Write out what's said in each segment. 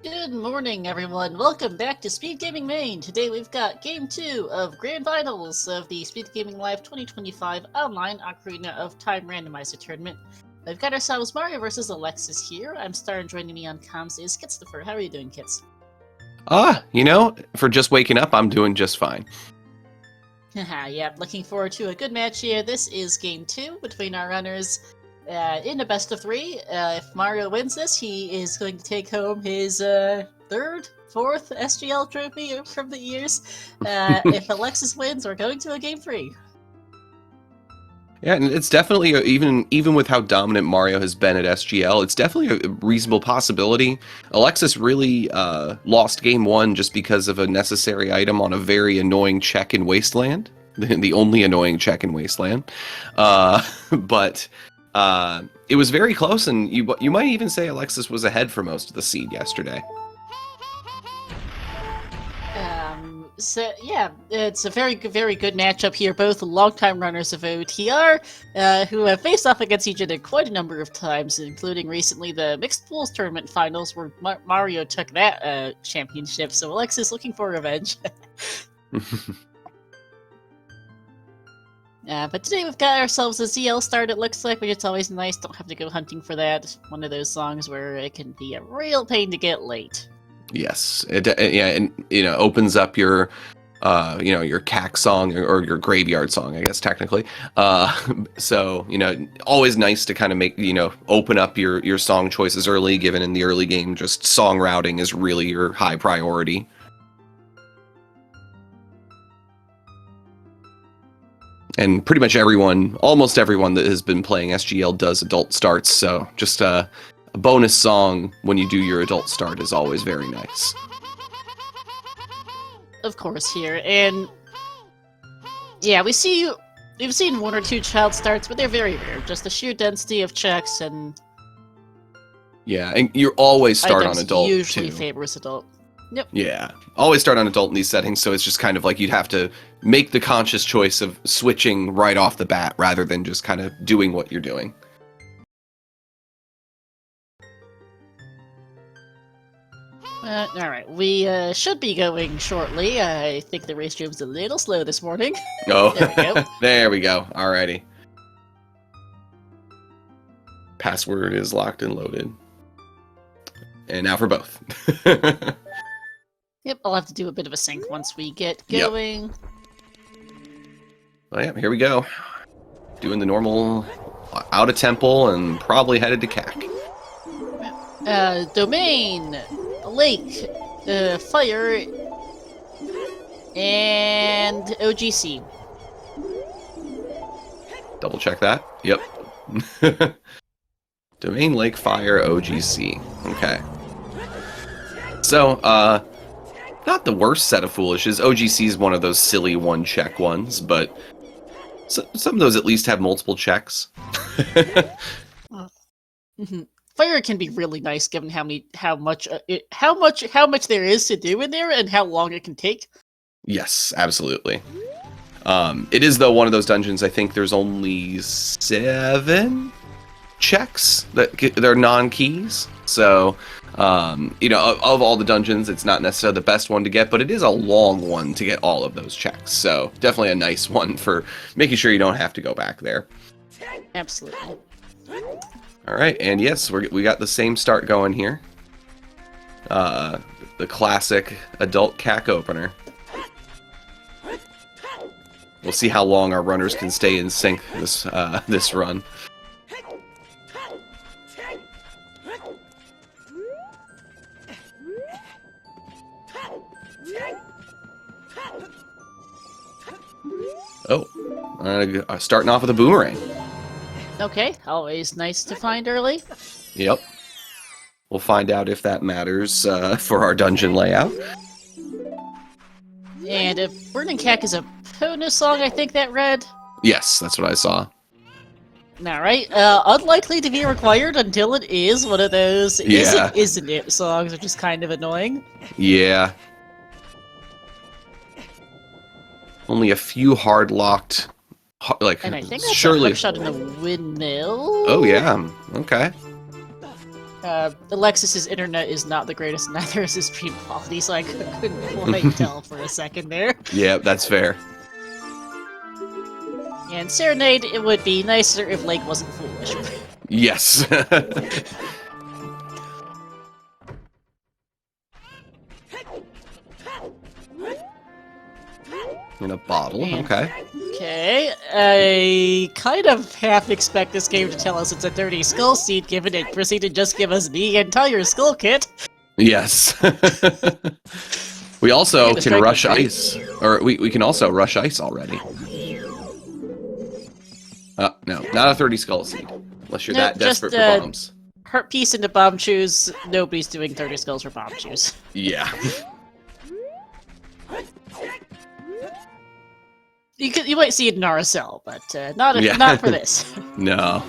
Good morning, everyone. Welcome back to Speedgaming Main. Today we've got Game 2 of Grand Finals of the Speedgaming Live 2025 Online Ocarina of Time Randomizer Tournament. We've got ourselves Mario versus Alexis here. I'm Star, and joining me on comms is Kitstopher. How are you doing, Kits? For just waking up, I'm doing just fine. Haha, yeah, looking forward to a good match here. This is Game 2 between our runners. In a best of 3, if Mario wins this, he is going to take home his third, fourth SGL trophy from the years. If Alexis wins, we're going to a Game 3. Yeah, and it's definitely, even with how dominant Mario has been at SGL, it's definitely a reasonable possibility. Alexis really lost Game 1 just because of a necessary item on a very annoying check in Wasteland. The only annoying check in Wasteland. But it was very close, and you might even say Alexis was ahead for most of the seed yesterday. So yeah, it's a very good matchup here. Both longtime runners of OTR, who have faced off against each other quite a number of times, including recently the Mixed Pools Tournament Finals, where Mario took that championship. So Alexis looking for revenge. But today we've got ourselves a ZL start, it looks like, which it's always nice. Don't have to go hunting for that. It's one of those songs where it can be a real pain to get late. Yes, and opens up your your CAC song or your graveyard song, I guess technically. So always nice to kind of make open up your song choices early, given in the early game just song routing is really your high priority. And pretty much almost everyone that has been playing SGL does adult starts, so just a bonus song when you do your adult start is always very nice. Of course, here, and yeah, we've seen one or two child starts, but they're very rare. Just the sheer density of checks and and you always start on adult. Usually too. favors adult. Yep. Yeah, always start on adult in these settings, so it's just kind of like you'd have to make the conscious choice of switching right off the bat rather than just kind of doing what you're doing. Alright, we should be going shortly. I think the race room's a little slow this morning. Oh, there we go. There we go. Alrighty. Password is locked and loaded. And now for both. Yep, I'll have to do a bit of a sync once we get going. Yep. Well, yeah, here we go. Doing the normal out of temple and probably headed to CAC. Domain, Lake, Fire, and OGC. Double check that. Yep. Domain, Lake, Fire, OGC. Okay. So, not the worst set of foolishes. OGC is one of those silly one-check ones, but some of those at least have multiple checks. Fire can be really nice, given how much there is to do in there and how long it can take. Yes, absolutely. It is though one of those dungeons. I think there's only 7 checks that are non-keys. So, of all the dungeons, it's not necessarily the best one to get, but it is a long one to get all of those checks. So, definitely a nice one for making sure you don't have to go back there. Absolutely. All right, and yes, we got the same start going here. The classic adult CAC opener. We'll see how long our runners can stay in sync this run. Oh, starting off with a boomerang. Okay, always nice to find early. Yep. We'll find out if that matters for our dungeon layout. And if Burning Cack is a bonus song, I think that read. Yes, that's what I saw. Alright, unlikely to be required until it is one of those isn't it songs, which is kind of annoying. Yeah. Only a few hard-locked, And I think that's surely a hook shot in the windmill. Oh yeah, okay. Alexis's internet is not the greatest, neither is his stream quality, so I couldn't quite tell for a second there. Yeah, that's fair. And Serenade, it would be nicer if Lake wasn't foolish. Yes. In a bottle, okay. Okay, I kind of half expect this game to tell us it's a 30 skull seed, given it proceeded to just give us the entire skull kit. Yes. We also can rush ice, or we can also rush ice already. No, not a 30 skull seed, unless you're that desperate for bombs. Heart piece into bomb chews, nobody's doing 30 skulls for bomb chews. Yeah. You might see it in RSL, but not for this. No.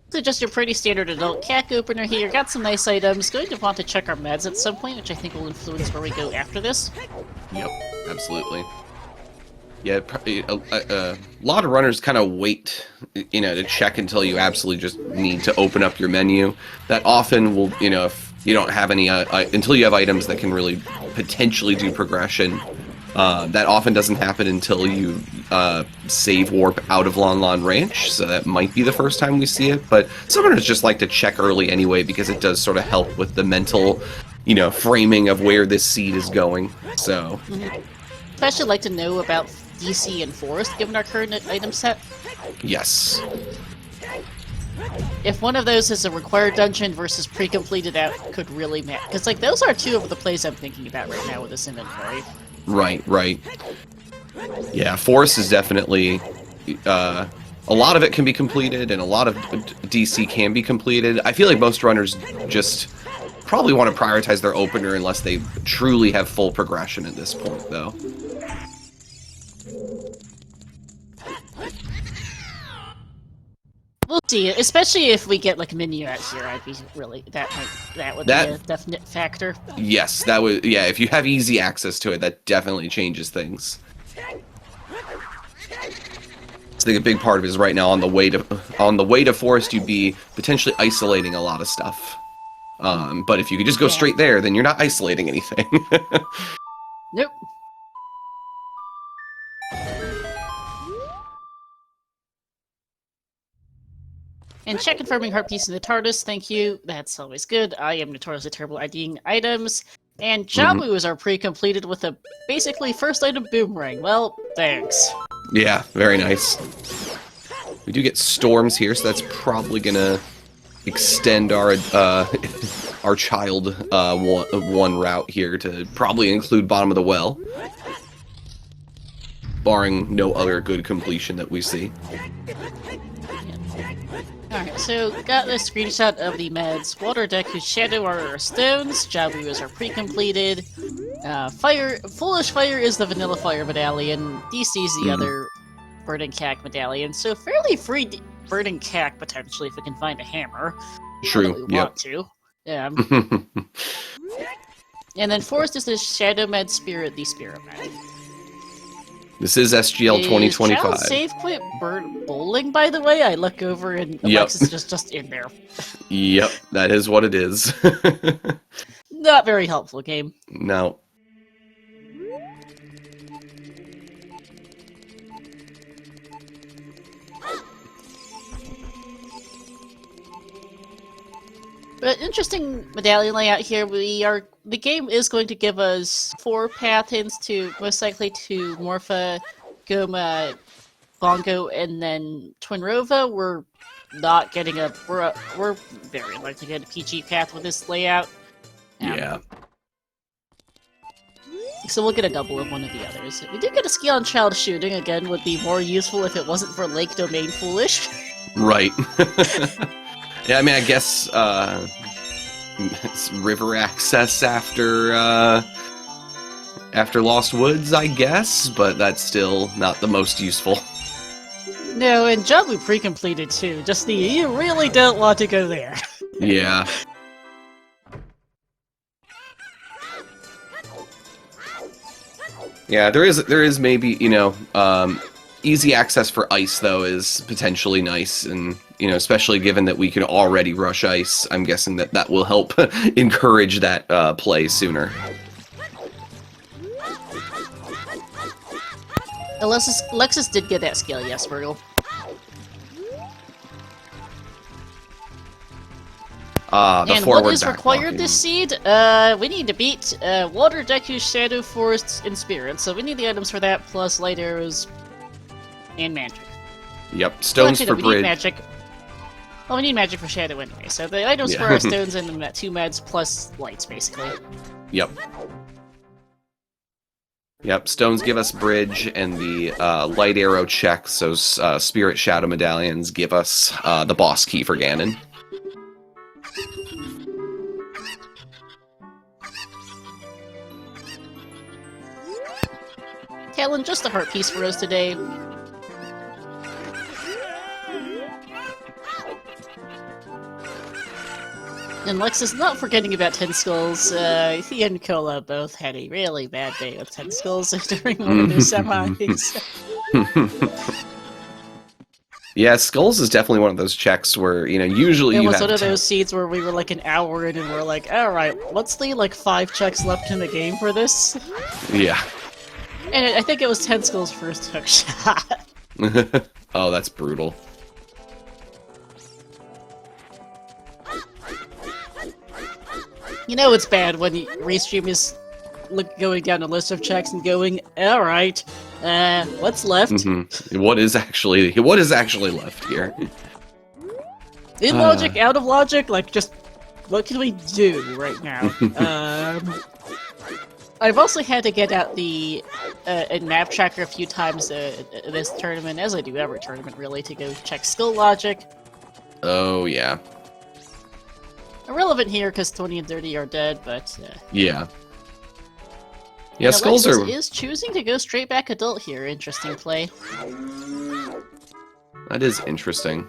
So just your pretty standard adult CAC opener here. Got some nice items. Going to want to check our meds at some point, which I think will influence where we go after this. Yep, absolutely. Yeah, a lot of runners kind of wait, to check until you absolutely just need to open up your menu. That often will, if you don't have any, until you have items that can really potentially do progression, that often doesn't happen until you save warp out of Lon Lon Ranch, so that might be the first time we see it, but some runners just like to check early anyway because it does sort of help with the mental, framing of where this seed is going, so... Especially like to know about DC and Forest, given our current item set. Yes. If one of those is a required dungeon versus pre-completed, that could really matter. Because, those are two of the plays I'm thinking about right now with this inventory. Right. Yeah, Forest is definitely... a lot of it can be completed, and a lot of DC can be completed. I feel like most runners just probably want to prioritize their opener unless they truly have full progression at this point, though. We'll see, especially if we get a menu out here. I'd be really that would be a definite factor. Yes, that would. Yeah, if you have easy access to it, that definitely changes things. I think a big part of it is right now on the way to Forest, you'd be potentially isolating a lot of stuff. But if you could just go straight there, then you're not isolating anything. Nope. And check confirming heart piece in the TARDIS, thank you. That's always good. I am notoriously terrible at IDing items. And Jabu is our pre-completed with a basically first item boomerang. Well, thanks. Yeah, very nice. We do get storms here, so that's probably gonna extend our our child one route here to probably include bottom of the well, barring no other good completion that we see. Alright, so got a screenshot of the meds. Water Deku's Shadow are our stones. Jabu is our pre-completed. Foolish Fire is the Vanilla Fire medallion. DC is the other Burning Cack medallion. So fairly free Burning Cack potentially if we can find a hammer. True. We want to. Yeah. And then Forest is the Shadow Med Spirit, the Spirit Med. This is SGL 2025. Child save quit bowling, by the way. I look over and Alexis is just in there. Yep, that is what it is. Not very helpful game. No. But interesting medallion layout here. The game is going to give us 4 path hints to most likely to Morpha, Goma, Bongo, and then Twinrova. We're not getting we're very likely to get a PG path with this layout. Yeah. So we'll get a double of one of the others. We did get a skill on child shooting. Again, would be more useful if it wasn't for Lake Domain Foolish. Right. Yeah, I mean, I guess river access after Lost Woods, I guess, but that's still not the most useful. No, and Jabu pre-completed too. Just you really don't want to go there. Yeah. Yeah, there is maybe, easy access for ice though is potentially nice, and especially given that we can already rush ice, I'm guessing that will help encourage that play sooner. Alexis did get that skill, yes, Virgil. And what is required this seed? We need to beat Water, Deku, Shadow, Forest, and Spirit. So we need the items for that, plus light arrows and magic. Yep, stones for we bridge. Need magic. Well, we need magic for Shadow anyway. So the items for our stones and the 2 meds plus lights, basically. Yep. Yep, stones give us bridge, and the light arrow checks, those Spirit Shadow medallions, give us the boss key for Ganon. Talon, just a heart piece for us today. And Lexus, not forgetting about 10 Skulls, he and Cola both had a really bad day with 10 Skulls during one of their semis. Yeah, Skulls is definitely one of those checks where, usually it was one of those seeds where we were like an hour in and we're like, alright, what's the 5 checks left in the game for this? Yeah. And I think it was 10 Skulls' first hook shot. Oh, that's brutal. You know it's bad when Restream is going down a list of checks and going, alright, what's left? Mm-hmm. What is actually left here? In logic, out of logic, just what can we do right now? I've also had to get out the map tracker a few times this tournament, as I do every tournament really, to go check skill logic. Oh yeah. Irrelevant here because 20 and 30 are dead, but yeah. Yeah, Skulls Alexis is choosing to go straight back adult here. Interesting play. That is interesting.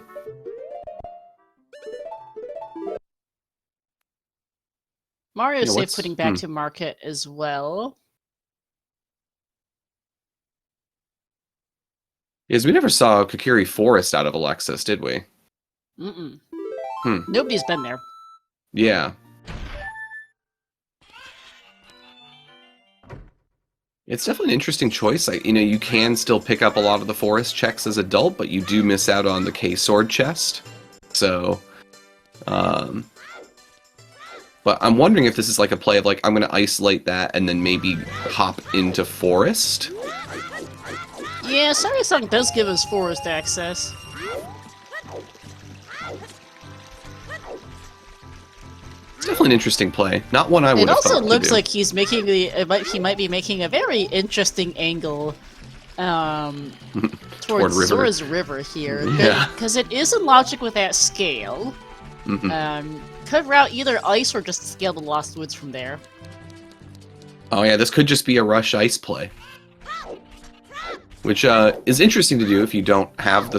Mario's safe putting back to market as well. Yes, we never saw Kokiri Forest out of Alexis, did we? Mm-mm. Nobody's been there. Yeah. It's definitely an interesting choice. You can still pick up a lot of the forest checks as adult, but you do miss out on the K-Sword chest. So, but I'm wondering if this is a play of I'm going to isolate that and then maybe hop into forest. Yeah, Sorry Song does give us forest access. It's definitely an interesting play. Not one I would have thought to do. It also looks like he's making he might be making a very interesting angle towards Zora's River here. Yeah. Because it is in logic with that scale. Could route either ice or just scale the Lost Woods from there. Oh yeah, this could just be a rush ice play. Which is interesting to do if you don't have the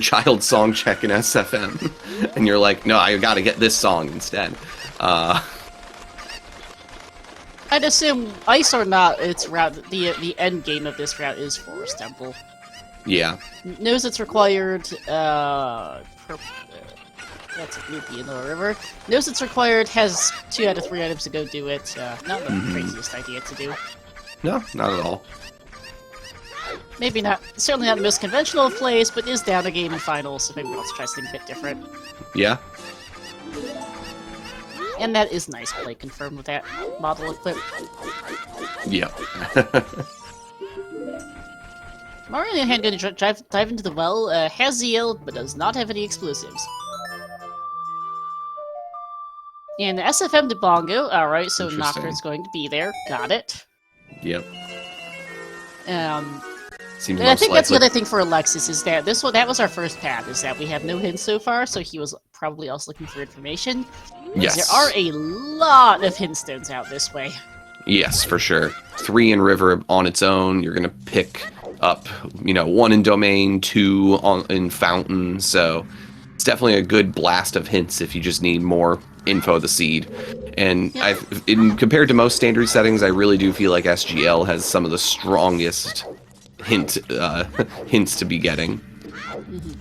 child song check in SFM. And you're like, no, I gotta get this song instead. I'd assume, ice or not, its route, the end game of this route is Forest Temple. Yeah. Knows it's required, that's a loopy in the river. Knows it's required, has 2 out of 3 items to go do it. Not the craziest idea to do. No, not at all. Maybe not, certainly not the most conventional of plays, but is down a game in finals, so maybe let's try something a bit different. Yeah. And that is nice play, confirmed with that model equip. Yeah. Mario, on the other hand, going to dive into the well, has ZL, but does not have any explosives. And SFM to Bongo, alright, so Nocturne's going to be there, got it. Yep. And I think that's the other thing for Alexis, is that that was our first path, is that we have no hints so far, so he was probably also looking for information. Yes. There are a lot of hint stones out this way. Yes, for sure. 3 in River on its own. You're going to pick up, 1 in Domain, 2 in Fountain. So it's definitely a good blast of hints if you just need more info of the seed. And compared to most standard settings, I really do feel like SGL has some of the strongest hints to be getting. Mm-hmm.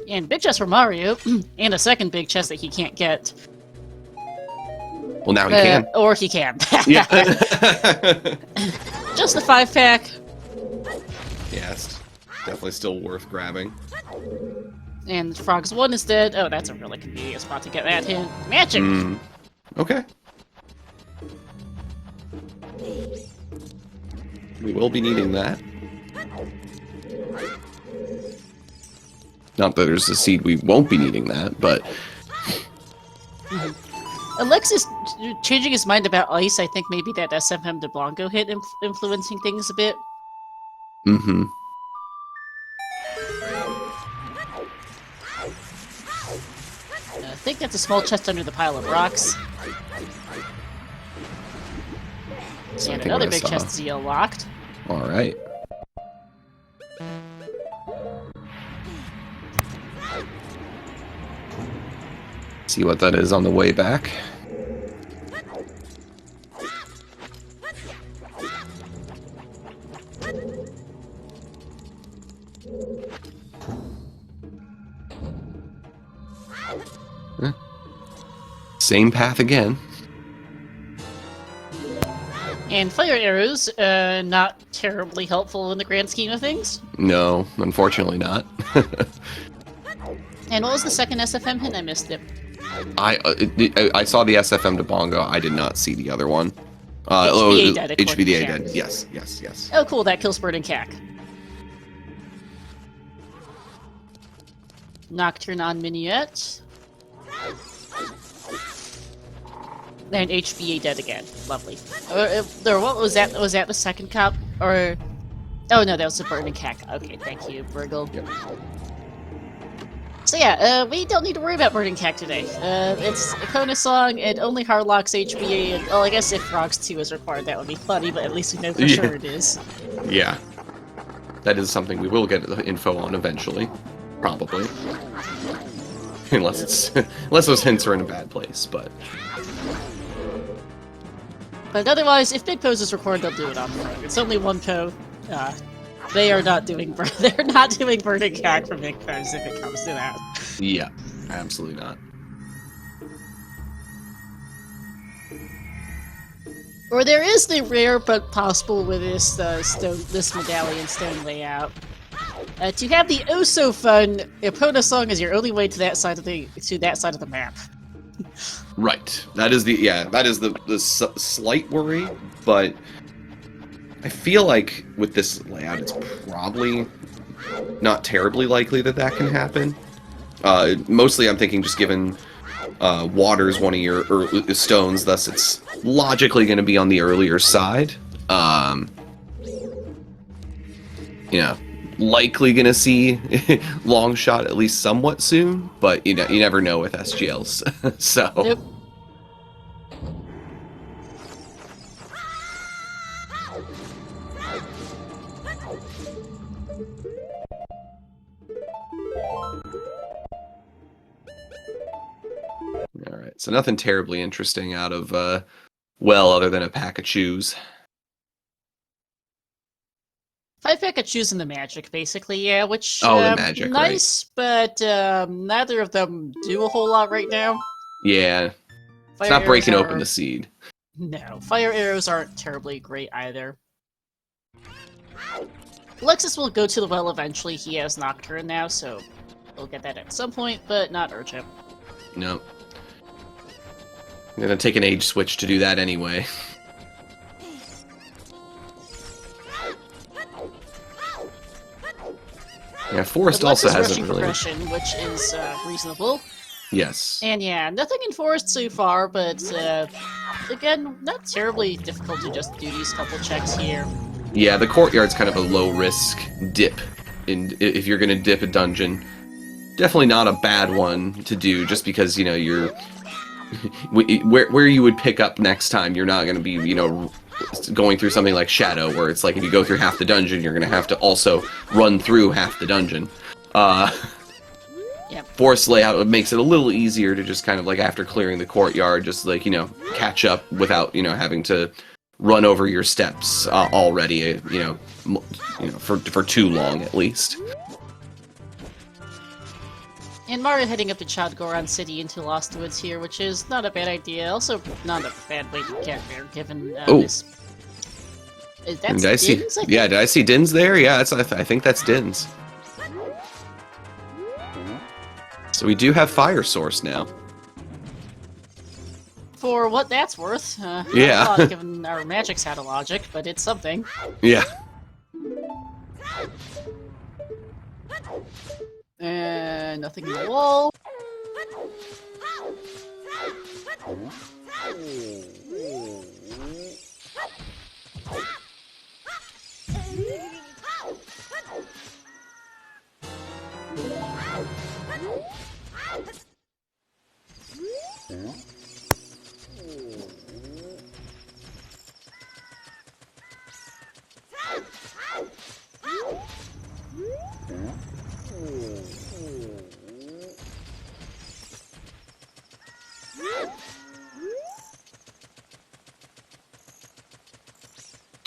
And big chest for Mario, and a second big chest that he can't get. Well, now he can. Or he can. Yeah. Just a 5-pack. Yeah, it's definitely still worth grabbing. And Frog's 1 is dead. Oh, that's a really convenient spot to get that hint. Magic! Okay. We will be needing that. Not that there's a seed we won't be needing that, but... Alexis changing his mind about ice, I think maybe that SFM de Blanco hit influencing things a bit. Mm-hmm. I think that's a small chest under the pile of rocks. And another big chest is locked. Alright. See what that is on the way back. Same path again. And fire arrows, not terribly helpful in the grand scheme of things. No, unfortunately not. And what was the second SFM hint? I missed it. I saw the SFM to Bongo. I did not see the other one. HBA dead. HBA dead. Yes, yes, yes. Oh, cool. That kills Bird and Cack. Nocturne on Minuet. And HBA dead again. Lovely. What was that? Was that the second cop? Or... Oh no, that was the Bird and Cack. Okay, thank you, Burgle. Yep. So yeah, we don't need to worry about Bird and Cack today. It's a Kona song, and only Hardlock's HBA, and, well, I guess if Frogs 2 is required, that would be funny, but at least we know for sure it is. Yeah. That is something we will get the info on eventually. Probably. Unless those hints are in a bad place, but... But otherwise, if Big Pose is required, they'll do it on Frog. It's only one Poe. They are not doing Bird and Cack for Big Pose if it comes to that. Yeah, absolutely not. Or there is the rare but possible with this this medallion stone layout. To have the oh so fun Epona song as your only way to that side of the map. Right. That is the slight worry, but I feel like with this layout, it's probably not terribly likely that can happen. Mostly, I'm thinking just given water's one of your stones, thus it's logically going to be on the earlier side. Likely going to see long shot at least somewhat soon, but you never know with SGLs. So. Yep. Alright, so nothing terribly interesting out of, other than a pack of shoes. 5-pack of shoes and the magic, basically, yeah, which, the magic, nice, right. But, neither of them do a whole lot right now. Yeah. It's not breaking open the seed. No, fire arrows aren't terribly great either. Alexis will go to the well eventually. He has Nocturne now, so we'll get that at some point, but not urgent. No. I'm gonna take an age switch to do that anyway. Yeah, Forest also hasn't really... progression, which is reasonable. Yes. And yeah, nothing in Forest so far, but again, not terribly difficult to just do these couple checks here. Yeah, the Courtyard's kind of a low-risk dip. If you're going to dip a dungeon, definitely not a bad one to do, just because, you're where you would pick up next time, you're not going to be, you know, going through something like Shadow, where it's like if you go through half the dungeon, you're going to have to also run through half the dungeon. Yep. Forest layout makes it a little easier to just kind of like after clearing the courtyard, just like, you know, catch up without, you know, having to run over your steps already, you know, for too long at least. And Mario heading up to Child Goron City into Lost Woods here, which is not a bad idea. Also, not a bad way to get there, given this. That's did I see? Din's, I Yeah, did I see Din's there? Yeah, I think that's Din's. So we do have Fire Source now. For what that's worth. Yeah. Not a lot, given our magic's had a logic, but it's something. Yeah. And nothing in the wall.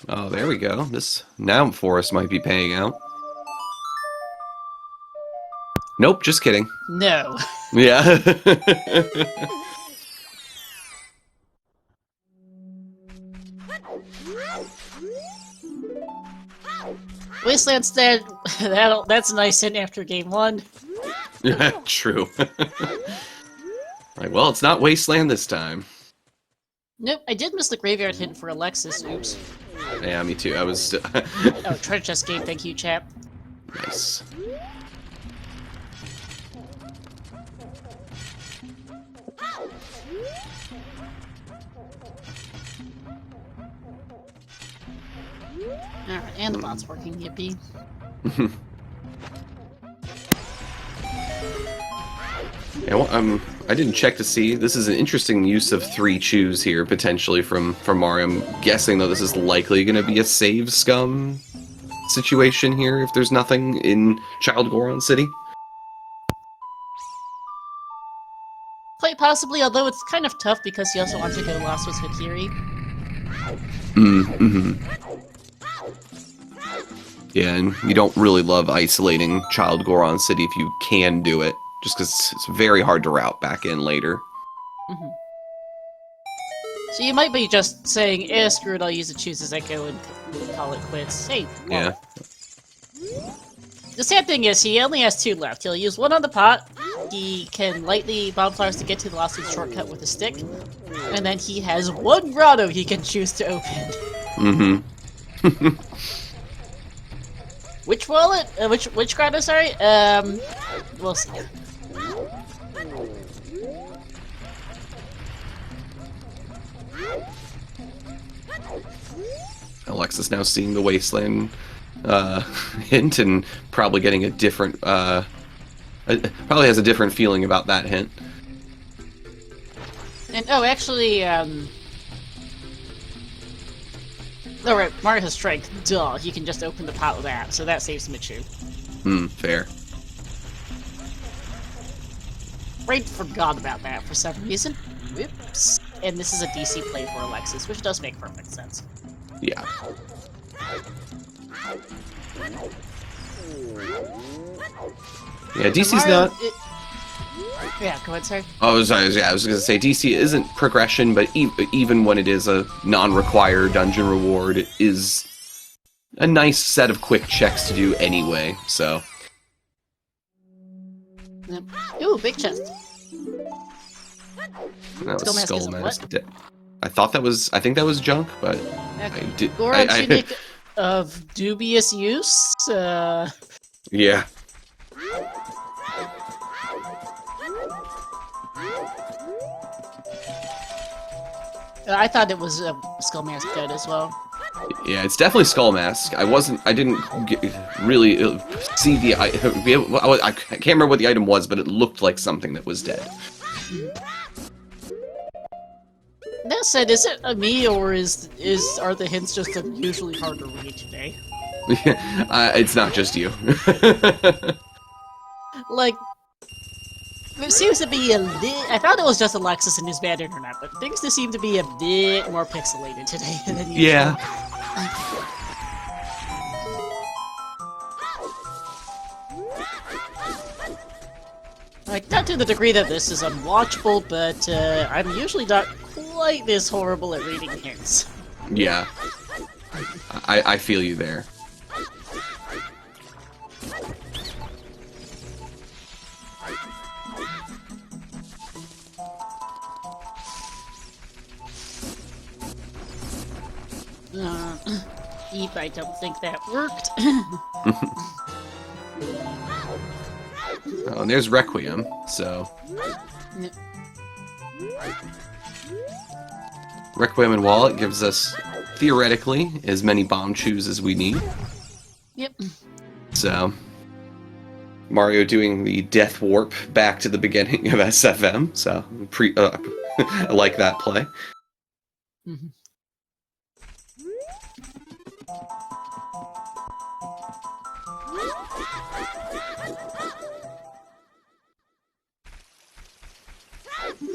Oh, there we go. This now Forest might be paying out. Nope, just kidding. No. Yeah. Wasteland's dead. That's a nice hint after game 1. True. Right, well, it's not Wasteland this time. Nope, I did miss the graveyard hint for Alexis. Oops. Yeah, me too. I was... Oh, treasure chest game. Thank you, chap. Nice. Alright, and the bot's working, yippee. Yeah, well, I didn't check to see. This is an interesting use of 3 chews here, potentially, from Mario. I'm guessing, though, this is likely going to be a save scum situation here, if there's nothing in Child Goron City. Quite possibly, although it's kind of tough because he also wants to go Lost with Hakiri. Yeah, and you don't really love isolating Child Goron City if you can do it, just because it's very hard to route back in later. So you might be just saying, eh, screw it, I'll use the choose as I go and call it quits. Hey, well, Yeah. the sad thing is, he only has 2 left. He'll use 1 on the pot, he can light the bonfires to get to the Lost Woods shortcut with a stick, and then he has 1 grotto he can choose to open. Which wallet? Which grotto, sorry? We'll see. Alexis now seeing the Wasteland hint and probably getting a different, probably has a different feeling about that hint. And, oh, actually, oh, right, Mario has strength. Duh, he can just open the pot with that, so that saves him a chew. Fair. Right, forgot about that for some reason. Whoops. And this is a DC play for Alexis, which does make perfect sense. Yeah. Yeah, DC's Mario, not... Yeah, go ahead, sir. I was gonna say, DC isn't progression, but even when it is a non-required dungeon reward, it is a nice set of quick checks to do anyway, so... Yep. Ooh, big chest. That was Skull Mask. What? I think that was junk, but... Okay. Goron Tunic of dubious use? Yeah. I thought it was Skull Mask dead as well. Yeah, it's definitely Skull Mask. I didn't really see the... I can't remember what the item was, but it looked like something that was dead. That said, is it me or are the hints just unusually hard to read today? It's not just you. Like, it seems to be I thought it was just Alexis and his bad internet, but things just seem to be a bit more pixelated today than usual. Yeah. Like, not to the degree that this is unwatchable, but I'm usually not quite this horrible at reading hints. Yeah. I feel you there. Eep, I don't think that worked. Oh, and there's Requiem, so... Requiem and Wallet gives us, theoretically, as many bomb chews as we need. Yep. So... Mario doing the death warp back to the beginning of SFM, so I like that play. Mm-hmm.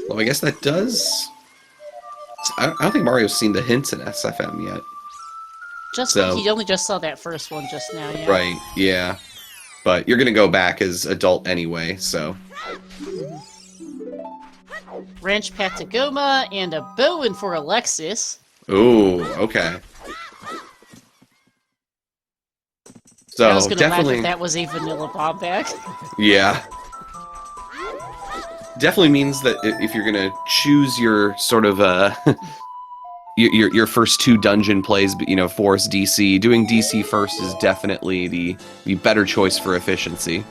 Well, I guess that does... I don't think Mario's seen the hints in SFM yet. He only just saw that first one just now, yeah. Right, yeah. But you're gonna go back as adult anyway, so... Ranch Path to Goma, and a Bowen for Alexis. Ooh, okay. So, I was gonna definitely... laugh if that was a vanilla bomb back. Yeah. Definitely means that if you're gonna choose your sort of your first two dungeon plays, you know, Forest DC, doing DC first is definitely the better choice for efficiency.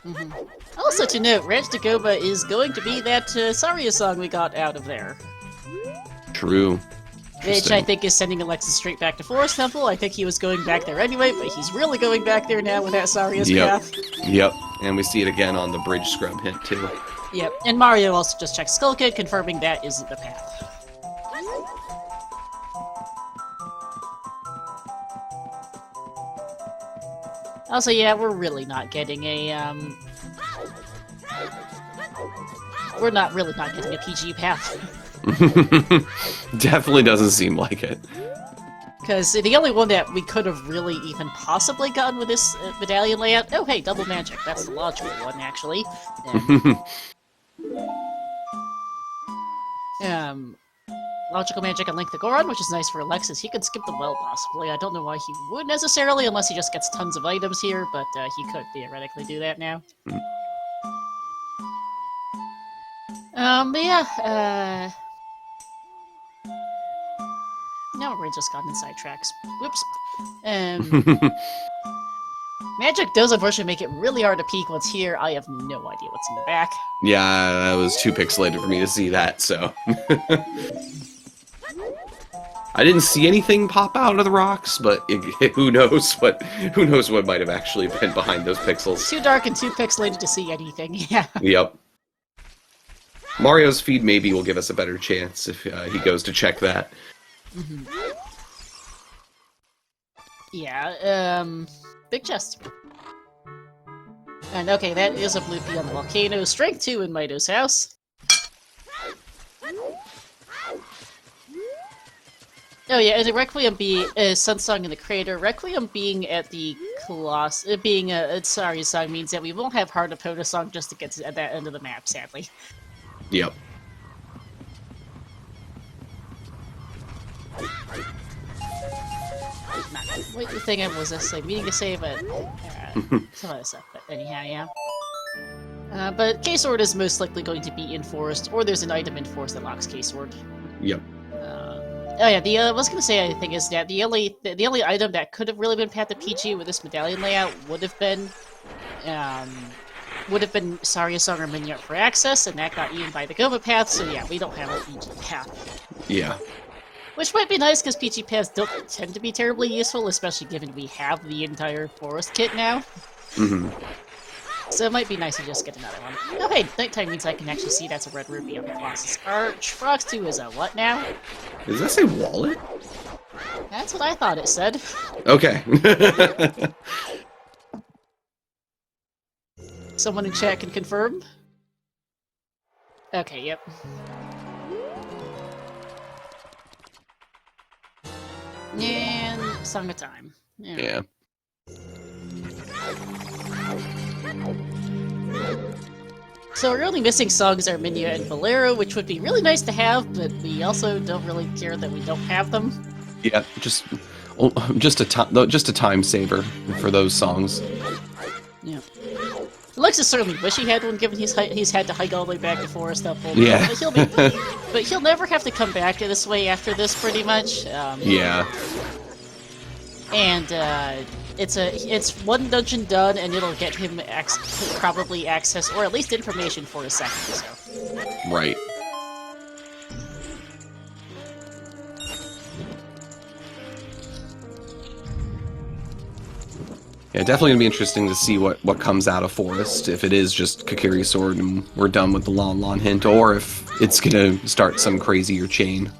Mm-hmm. Also to note, Ranch to Goma is going to be that Saria song we got out of there. True. Which I think is sending Alexis straight back to Forest Temple. I think he was going back there anyway, but he's really going back there now with that Saria's path. Yep, and we see it again on the bridge scrub hint too. Yep, and Mario also just checks Skull Kid, confirming that isn't the path. Also, yeah, we're really not getting a, we're not getting a PG path. Definitely doesn't seem like it. Because the only one that we could have really even possibly gotten with this medallion layout... Oh, hey, double magic. That's the logical one, actually. Logical magic and Link the Goron, which is nice for Alexis. He could skip the well, possibly. I don't know why he would necessarily, unless he just gets tons of items here, but he could theoretically do that now. But yeah, now we're just gotten inside tracks. Whoops. Magic does unfortunately make it really hard to peek what's here. I have no idea what's in the back. Yeah, that was too pixelated for me to see that, so... I didn't see anything pop out of the rocks, but who knows what might have actually been behind those pixels. Too dark and too pixelated to see anything, yeah. Yep. Mario's feed maybe will give us a better chance if he goes to check that. Mm-hmm. Yeah, big chest. And okay, that is a Bloopy on the volcano. Strength 2 in Mido's house. Oh yeah, and the Requiem being Sunsong in the crater. Requiem being at the being a sorry song means that we won't have Heart of Poda song just to get to at that end of the map, sadly. Yep. Not quite the thing I was meaning to say, but some other stuff. But anyhow, yeah. But K-Sword is most likely going to be in Forest, or there's an item in Forest that locks K-Sword. Yep. Oh yeah, I was gonna say I think is that the only item that could have really been path to PG with this medallion layout would have been Saria Song or Minyard for access, and that got eaten by the Goma path. So yeah, we don't have a PG path. Yeah. Which might be nice because PG paths don't tend to be terribly useful, especially given we have the entire forest kit now. Mm-hmm. So it might be nice to just get another one. Oh hey, nighttime means I can actually see that's a red ruby on the Colossus Arch. Frogs 2 is a what now? Does that say wallet? That's what I thought it said. Okay. Someone in chat can confirm? Okay, yep. And Song of Time. Yeah. So our only missing songs are Minya and Bolero, which would be really nice to have, but we also don't really care that we don't have them. Yeah, just a time saver for those songs. Yeah. Alexis certainly wish he had one, given he's had to hike all the way back to Forest Up. Yeah. But he'll never have to come back this way after this, pretty much. Yeah. And it's one dungeon done, and it'll get him probably access, or at least information for a second. So. Right. Yeah, definitely gonna be interesting to see what comes out of Forest, if it is just Kokiri Sword and we're done with the Lon hint, or if it's gonna start some crazier chain.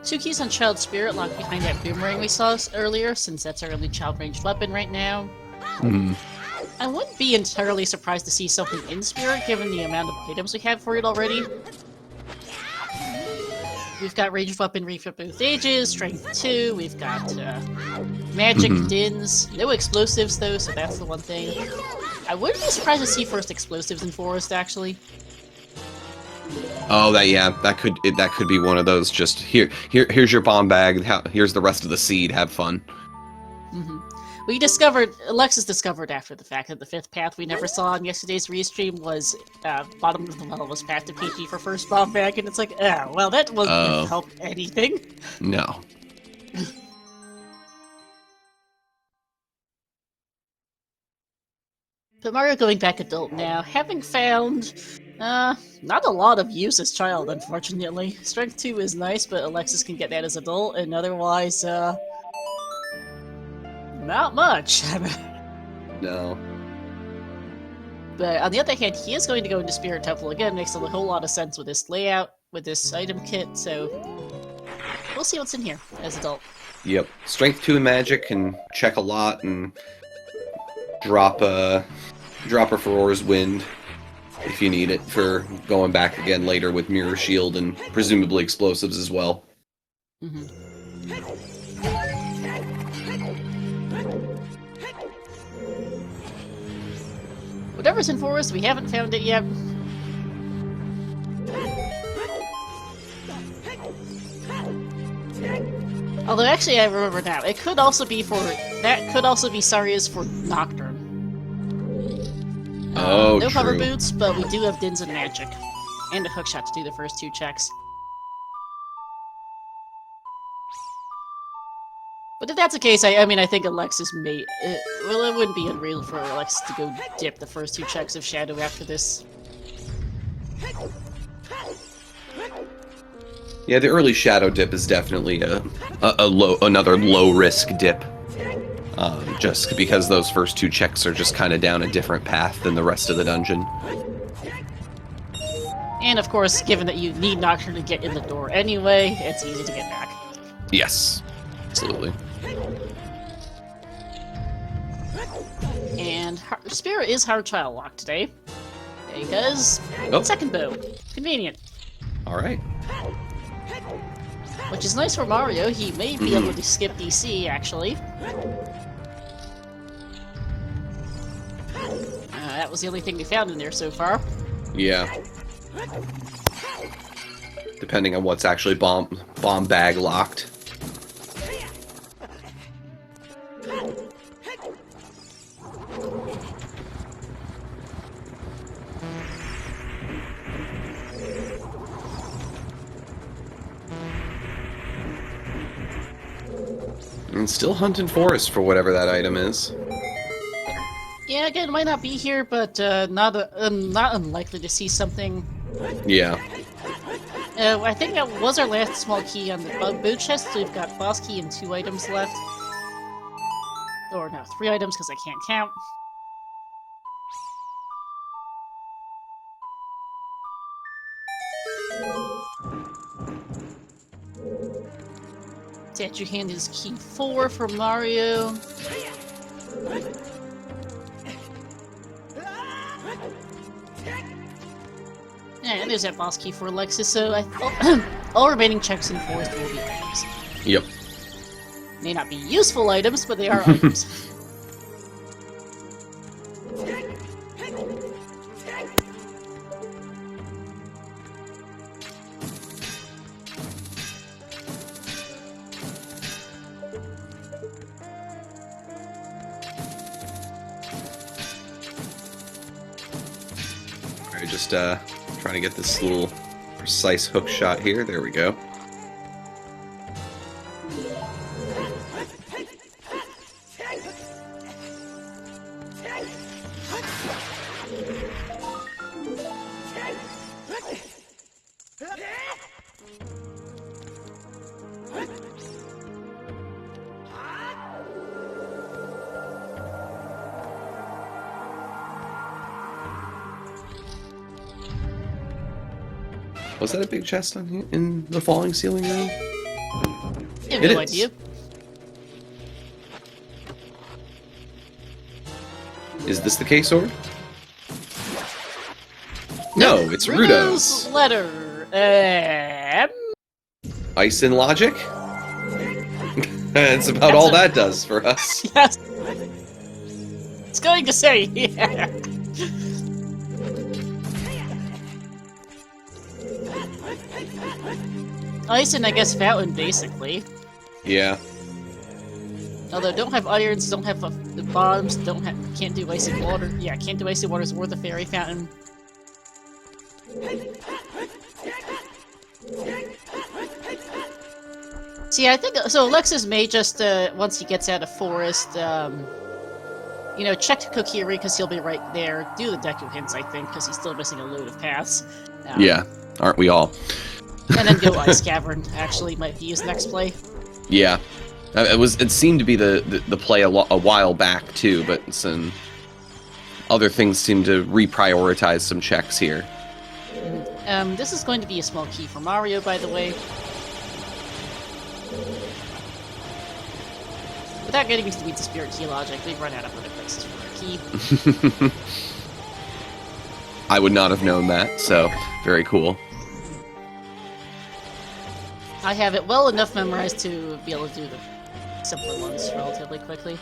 Two keys on Child Spirit locked behind that boomerang we saw earlier, since that's our only child ranged weapon right now. I wouldn't be entirely surprised to see something in Spirit, given the amount of items we have for it already. We've got ranged weaponry for both ages, strength 2, we've got magic, dins, no explosives though, so that's the one thing. I wouldn't be surprised to see first explosives in Forest, actually. Oh, that could be one of those. Just here's your bomb bag. Here's the rest of the seed. Have fun. Alexis discovered after the fact that the fifth path we never saw on yesterday's restream was bottom of the level was path to PG for first bomb bag, and it's like, oh, well, that wasn't gonna help anything. No. But Mario going back adult now, having found not a lot of use as child, unfortunately. Strength 2 is nice, but Alexis can get that as adult, and otherwise, not much. No. But on the other hand, he is going to go into Spirit Temple again. Makes a whole lot of sense with this layout, with this item kit, so we'll see what's in here as adult. Yep. Strength 2 and magic can check a lot and drop a Ferora's Wind if you need it for going back again later with Mirror Shield and presumably explosives as well. Whatever's in Forest, we haven't found it yet. Although, actually, I remember now. It could also be Saria's for Nocturne. Oh, no true. hover boots, but we do have Dins and Magic. And a hookshot to do the first 2 checks. But if that's the case, I mean, I think Alexis may... well, it wouldn't be unreal for Alexis to go dip the first 2 checks of Shadow after this. Yeah, the early Shadow dip is definitely another low-risk dip. Just because those first 2 checks are just kind of down a different path than the rest of the dungeon. And of course, given that you need Nocturne to get in the door anyway, it's easy to get back. Yes, absolutely. And Spirit is hard child locked today. Because second bow. Convenient. Alright. Which is nice for Mario, he may be able to skip DC, actually. That was the only thing we found in there so far. Yeah. Depending on what's actually bomb bag locked. And still hunting Forest for whatever that item is. Yeah, again, might not be here, but not unlikely to see something. Yeah. I think that was our last small key on the boot chest, so we've got boss key and 2 items left. Or no, 3 items because I can't count. Statue hand is key 4 for Mario. And there's that boss key for Alexis, so all remaining checks in forest will be items. Yep. May not be useful items, but they are items. Alright, just trying to get this little precise hook shot here. There we go. Was that a big chest on here in the falling ceiling room? I have no idea. Is this the K-sword? No, it's Rudo's. Letter. Ice and logic? That's about all that does for us. Yes. It's going to say, yeah. Ice and I guess fountain, basically. Yeah. Although don't have irons, don't have the bombs, can't do icy water. Yeah, can't do icy waters or the fairy fountain. See, I think so. Alexis may just once he gets out of forest, you know, check Kokiri because he'll be right there. Do the Deku hints, I think, because he's still missing a load of paths. Yeah, aren't we all? And then go Ice Cavern. Actually, might be his next play. Yeah, it seemed to be the play a while back too, but some other things seem to reprioritize some checks here. This is going to be a small key for Mario, by the way. Without getting into the weeds of Spirit Key logic, we've run out of other places for our key. I would not have known that, so very cool. I have it well enough memorized to be able to do the simpler ones relatively quickly.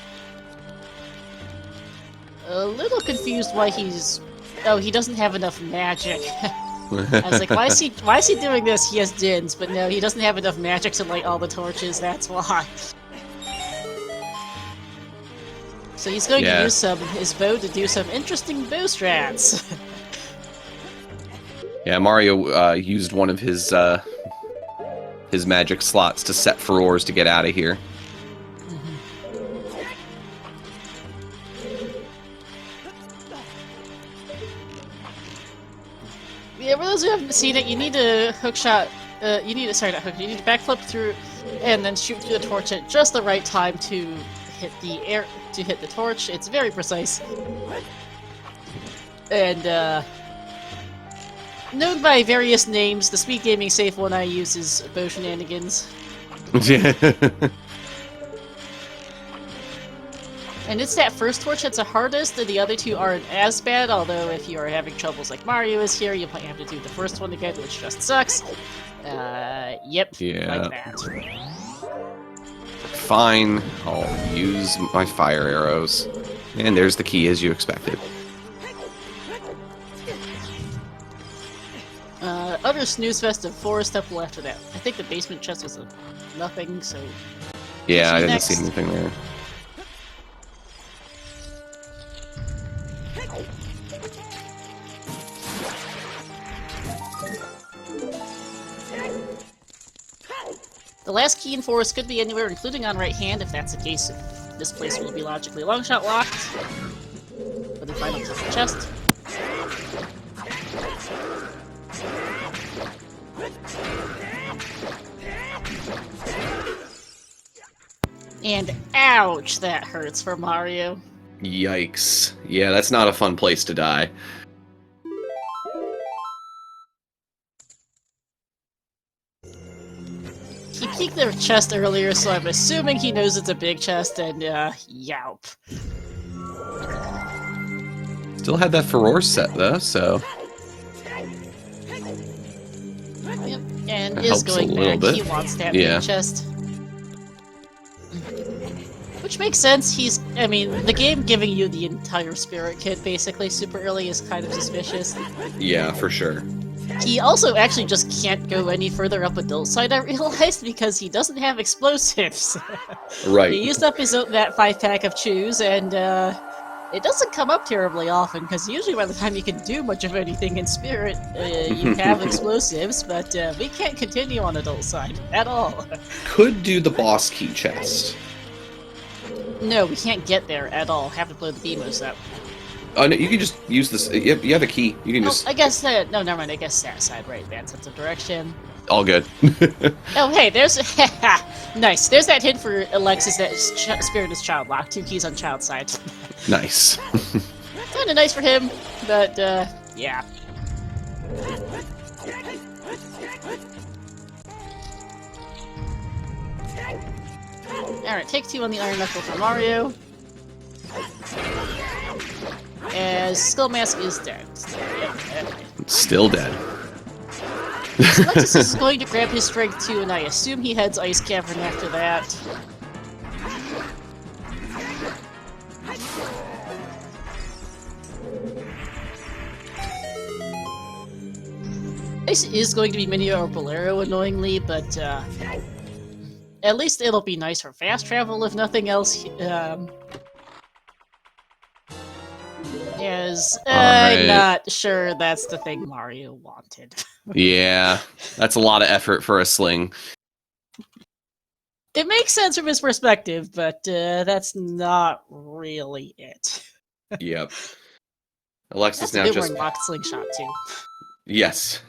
A little confused why he's... Oh, he doesn't have enough magic. I was like, why is he doing this? He has Dins, but no, he doesn't have enough magic to light all the torches, that's why. So he's going to use his bow to do some interesting bow strats. Yeah, Mario used one of his magic slots to set furores to get out of here. Yeah, for those who haven't seen it, you need to hookshot. You need to backflip through, and then shoot through the torch at just the right time to hit the torch. It's very precise, and known by various names. The Speedgaming safe one I use is Bow Shenanigans. And it's that first torch that's the hardest, and the other two aren't as bad, although if you are having troubles like Mario is here, you might have to do the first one again, which just sucks. Yep, yeah. like that. Fine, I'll use my fire arrows. And there's the key as you expected. Other snooze fest of 4 step after that. I think the basement chest was a nothing, so... Yeah, I didn't see anything there. The last key in forest could be anywhere, including on right hand, if that's the case. This place will be logically longshot locked. for the final chest. And ouch, that hurts for Mario. Yikes. Yeah, that's not a fun place to die. He peeked their chest earlier, so I'm assuming he knows it's a big chest, and yowp. Still had that Furore set, though, so... Yep, and That is helps a going little back. bit. He wants that Yeah. big chest. Which makes sense. I mean, the game giving you the entire Spirit Kit basically super early is kind of suspicious. Yeah, for sure. He also actually just can't go any further up adult side, I realized, because he doesn't have explosives. Right. He used up that 5-pack of chews, and it doesn't come up terribly often, because usually by the time you can do much of anything in Spirit, you have explosives, but we can't continue on adult side at all. Could do the boss key chest. No, we can't get there at all. Have to blow the Beamos up. Oh, no, you can just use this. You have a key. You can Oh, just... I guess no, never mind. I guess that side, right? Bad sense of direction. All good. Oh, hey, there's nice. There's that hint for Alexis that Spirit is child locked. 2 keys on child side. Nice. Kind of nice for him, but yeah. Alright, take 2 on the Iron Knuckle for Mario. As Skull Mask is dead. Still dead. Alexis is going to grab his Strength 2, and I assume he heads Ice Cavern after that. Ice is going to be Mini or Bolero, annoyingly, but at least it'll be nice for fast travel, if nothing else. I'm not sure that's the thing Mario wanted. Yeah, that's a lot of effort for a sling. It makes sense from his perspective, but that's not really it. Yep. Alexis That's a now good just... one, locked slingshot too. Yes.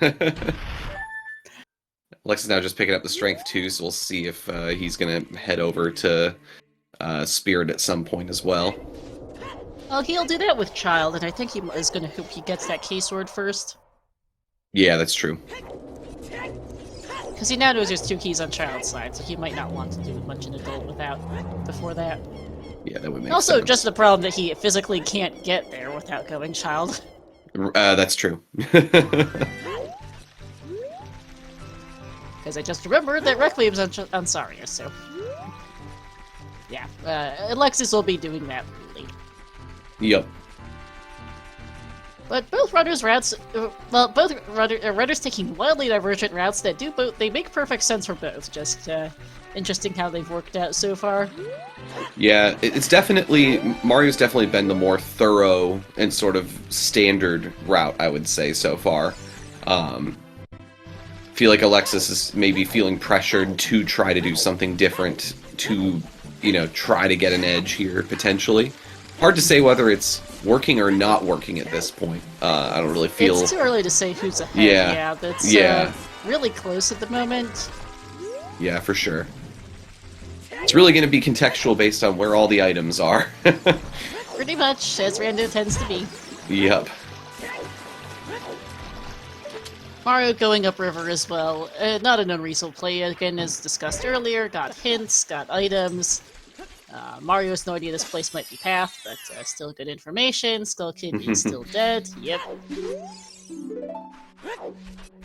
Alexis now just picking up the strength too, so we'll see if he's gonna head over to Spirit at some point as well. Well, he'll do that with Child, and I think he is going to hope he gets that K-Sword first. Yeah, that's true. Because he now knows there's 2 keys on Child's side, so he might not want to do much in Adult before that. Yeah, that would make also, sense. just the problem that he physically can't get there without going Child. That's true. Because I just remembered that Requiem's on Saria, so... Yeah, Alexis will be doing that later. Yep. But both runners' routes, runners taking wildly divergent routes that do both, they make perfect sense for both. Just interesting how they've worked out so far. Yeah, it's definitely, Mario's definitely been the more thorough and sort of standard route, I would say, so far. Feel like Alexis is maybe feeling pressured to try to do something different to, you know, try to get an edge here, potentially. Hard to say whether it's working or not working at this point. I don't really feel... It's too early to say who's ahead. Yeah. That's really close at the moment. Yeah, for sure. It's really going to be contextual based on where all the items are. Pretty much, as random tends to be. Yep. Mario going upriver as well. Not an unreasonable play, again, as discussed earlier. Got hints, got items. Mario has no idea this place might be path, but still good information. Skull Kid is still dead. Yep.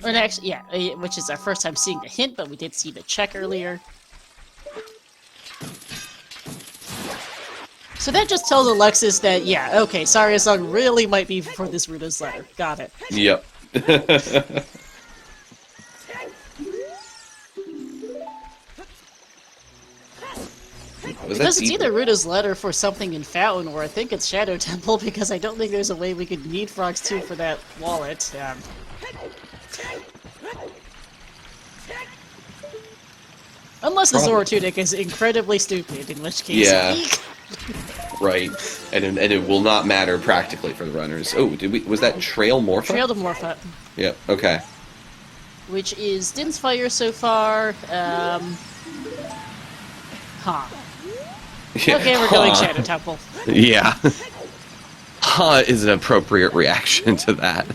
Or actually, yeah, which is our first time seeing the hint, but we did see the check earlier. So that just tells Alexis that, yeah, okay, Saria's song really might be for this Ruda's letter. Got it. Yep. Because it's either Ruda's letter for something in Fountain, or I think it's Shadow Temple, because I don't think there's a way we could need Frogs 2 for that wallet. Unless the Probably. Zora Tunic is incredibly stupid, in which case... Yeah. eek. Right. And it will not matter practically for the runners. Oh, was that Trail Morpha? Trail to Morpha. Yep, okay. Which is Din's Fire so far. Huh. Okay, we're going Shadow Temple. Yeah. Huh is an appropriate reaction to that.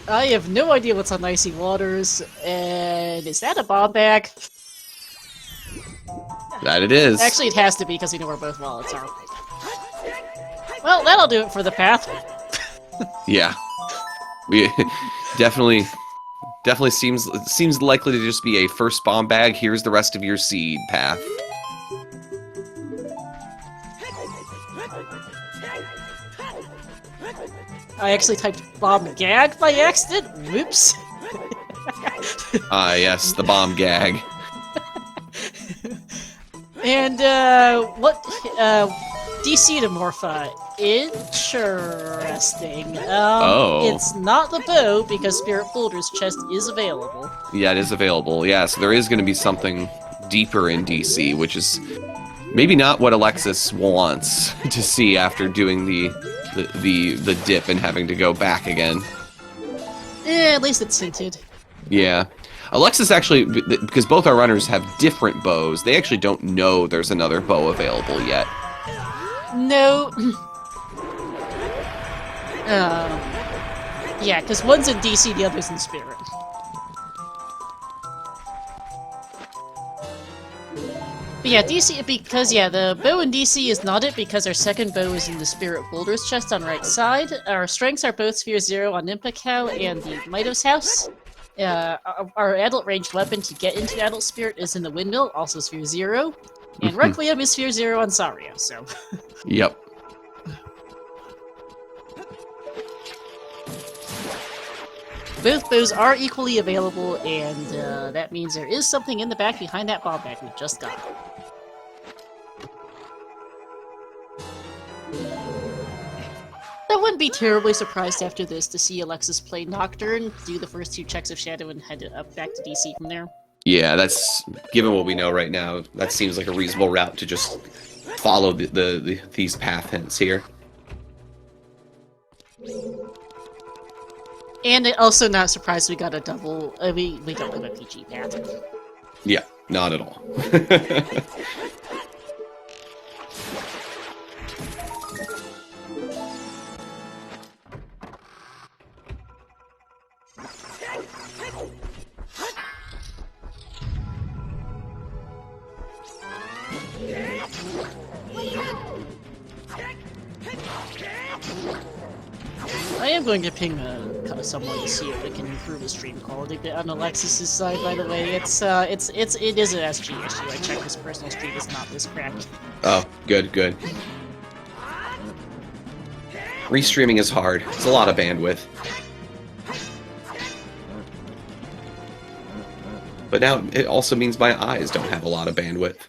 I have no idea what's on Icy Waters, and is that a bomb bag? That it is. Actually, it has to be, because we know where both wallets are. Well, that'll do it for the path. Yeah. We definitely seems likely to just be a first bomb bag. Here's the rest of your seed path. I actually typed bomb gag by accident. Whoops. Ah, yes, the bomb gag. And what DC to Morpha? Interesting. It's not the bow because Spirit Boulder's chest is available. Yeah, it is available. Yeah, so there is going to be something deeper in DC, which is maybe not what Alexis wants to see after doing the dip and having to go back again. At least it's hinted. Yeah. Alexis actually, because both our runners have different bows, they actually don't know there's another bow available yet. No. Yeah, because one's in DC, the other's in Spirit. But yeah, DC, because yeah, the bow in DC is not it because our second bow is in the Spirit Boulder's chest on right side. Our strengths are both Sphere 0 on Impicow and the Mitos House. Our adult ranged weapon to get into Adult Spirit is in the Windmill, also Sphere 0. And Requiem is Sphere 0 on Sario, so... Yep. Both bows are equally available, and that means there is something in the back behind that bomb bag we just got. I wouldn't be terribly surprised after this to see Alexis play Nocturne, do the first 2 checks of Shadow, and head up back to DC from there. Yeah, that's, given what we know right now, that seems like a reasonable route to just follow these path hints here. And also not surprised we got a double, we don't have a PG path. Yeah, not at all. I am going to ping someone to see if we can improve the stream quality bit on Alexis' side, by the way. It is an SG issue. I checked his personal stream is not this cracked. Oh, good. Restreaming is hard. It's a lot of bandwidth. But now it also means my eyes don't have a lot of bandwidth.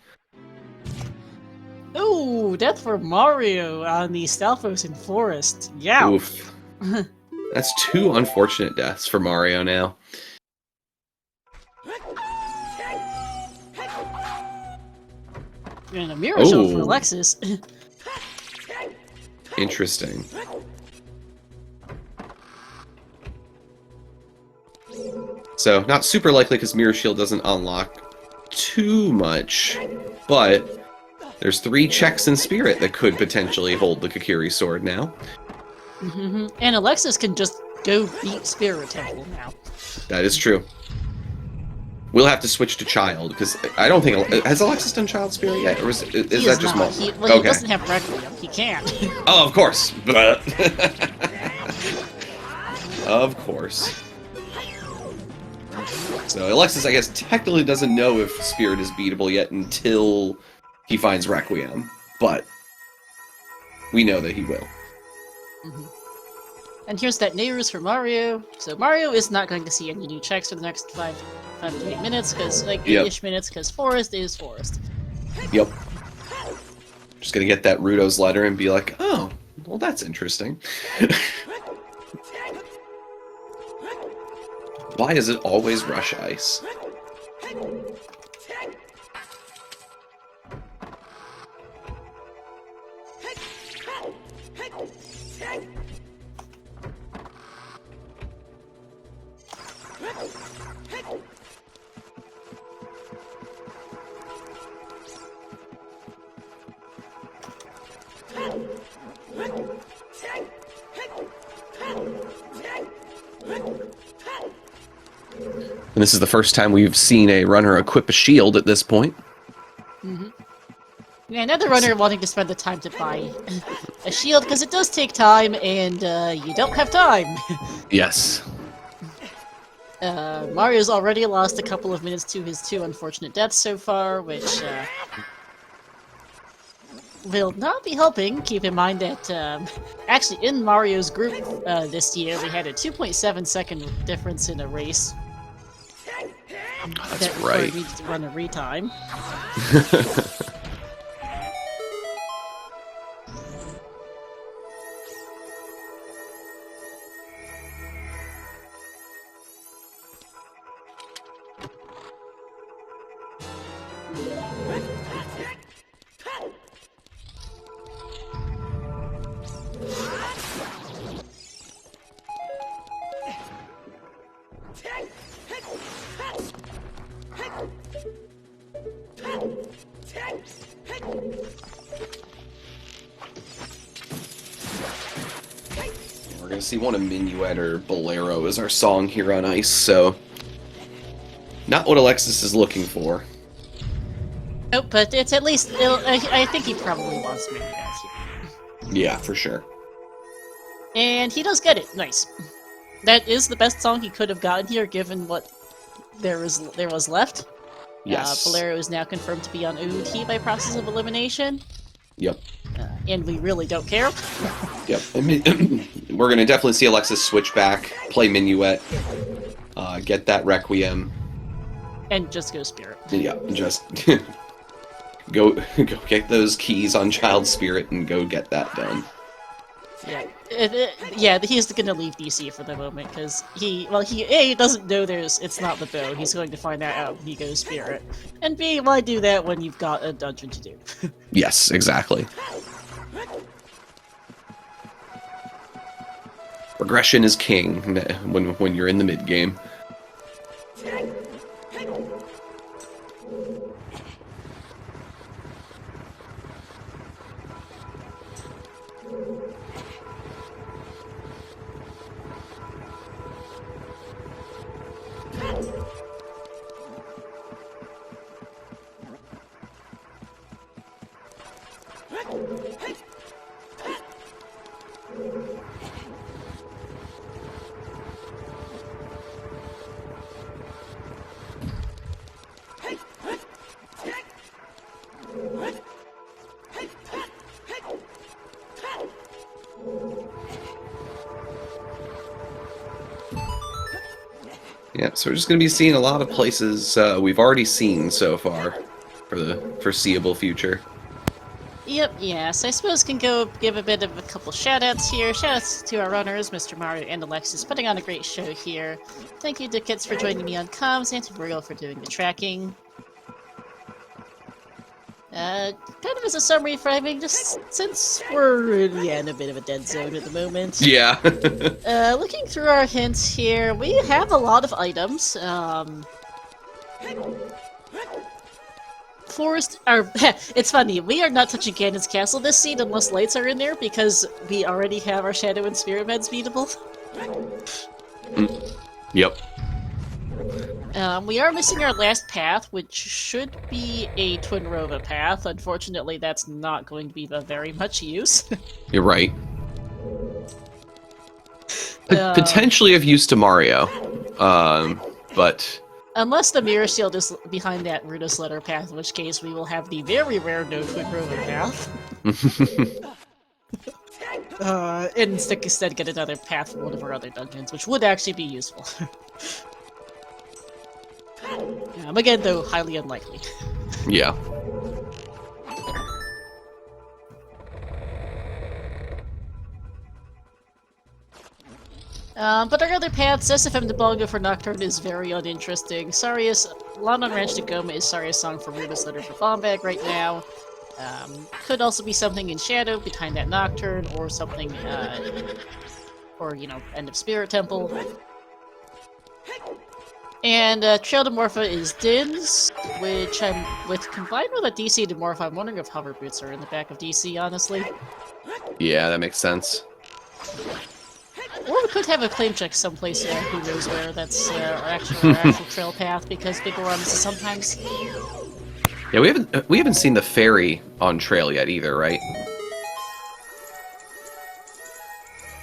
Ooh, death for Mario on the Stalfos in Forest. Yeah. Oof. That's 2 unfortunate deaths for Mario now. And a mirror show for Alexis. Interesting. So, not super likely because Mirror Shield doesn't unlock too much, but there's 3 checks in Spirit that could potentially hold the Kakiri sword now. And Alexis can just go beat Spirit Temple now. That is true. We'll have to switch to Child, because I don't think... Has Alexis done Child Spirit yet? Or is that just Mo? He doesn't have Requiem. He can't. Oh, of course. Of course. So Alexis, I guess, technically doesn't know if Spirit is beatable yet until he finds Requiem, but we know that he will. And here's that news for Mario. So Mario is not going to see any new checks for the next 5 to 8 minutes, because 8-ish minutes, because Forest is Forest. Yep. Just gonna get that Rudo's letter and be like, oh, well, that's interesting. Why is it always Rush Ice? And this is the first time we've seen a runner equip a shield at this point. Mm-hmm. Yeah, another runner wanting to spend the time to buy a shield, because it does take time, and you don't have time. Yes. Mario's already lost a couple of minutes to his 2 unfortunate deaths so far, which will not be helping. Keep in mind that, actually, in Mario's group this year, we had a 2.7 second difference in a race. That's that right. We to run a retime. We're gonna see one of Minuet or Bolero as our song here on ice, so not what Alexis is looking for. Oh, but it's at least. I think he probably wants me to dance here. Yeah, for sure. And he does get it. Nice. That is the best song he could have gotten here, given what there was left. Yes. Bolero is now confirmed to be on OOT by process of elimination. Yep. And we really don't care. Yep. I mean, we're gonna definitely see Alexis switch back, play Minuet, get that Requiem. And just go Spirit. Yeah, just go get those keys on Child Spirit and go get that done. Yeah, yeah, he's gonna leave DC for the moment because he doesn't know it's not the bow. He's going to find that out when he goes Spirit, and B, why do that when you've got a dungeon to do? Yes, exactly. Regression is king when you're in the mid game. Yeah, so we're just going to be seeing a lot of places we've already seen so far for the foreseeable future. Yep, yes. I suppose can go give a bit of a couple shoutouts here. Shoutouts to our runners, Mr. Mario and Alexis, putting on a great show here. Thank you to Kits for joining me on comms, and to Virgil for doing the tracking. Kind of as a summary framing, just since we're in a bit of a dead zone at the moment. Yeah. Looking through our hints here, we have a lot of items. Forest, it's funny, we are not touching Ganon's castle this seed unless lights are in there, because we already have our Shadow and Spirit meds beatable. Yep. We are missing our last path, which should be a Twin Rova path. Unfortunately, that's not going to be of very much use. You're right. Potentially of use to Mario, but... Unless the Mirror Shield is behind that Rudis Letter path, in which case we will have the very rare no Twin Rova path. And instead get another path from one of our other dungeons, which would actually be useful. Again, though, highly unlikely. Yeah. But our other paths, SFM to Bongo for Nocturne is very uninteresting. Sarius, London Ranch to Goma is Sarius' song for Rudis Letter for Bombag right now. Could also be something in Shadow behind that Nocturne, or something, or, you know, End of Spirit Temple. And Trail to Morpha is Din's, which combined with a DC to Morpha, I'm wondering if Hover Boots are in the back of DC, honestly. Yeah, that makes sense. Or we could have a claim check someplace, who knows where, that's our actual trail path, because Big Oronus is sometimes... Yeah, we haven't seen the ferry on trail yet either, right?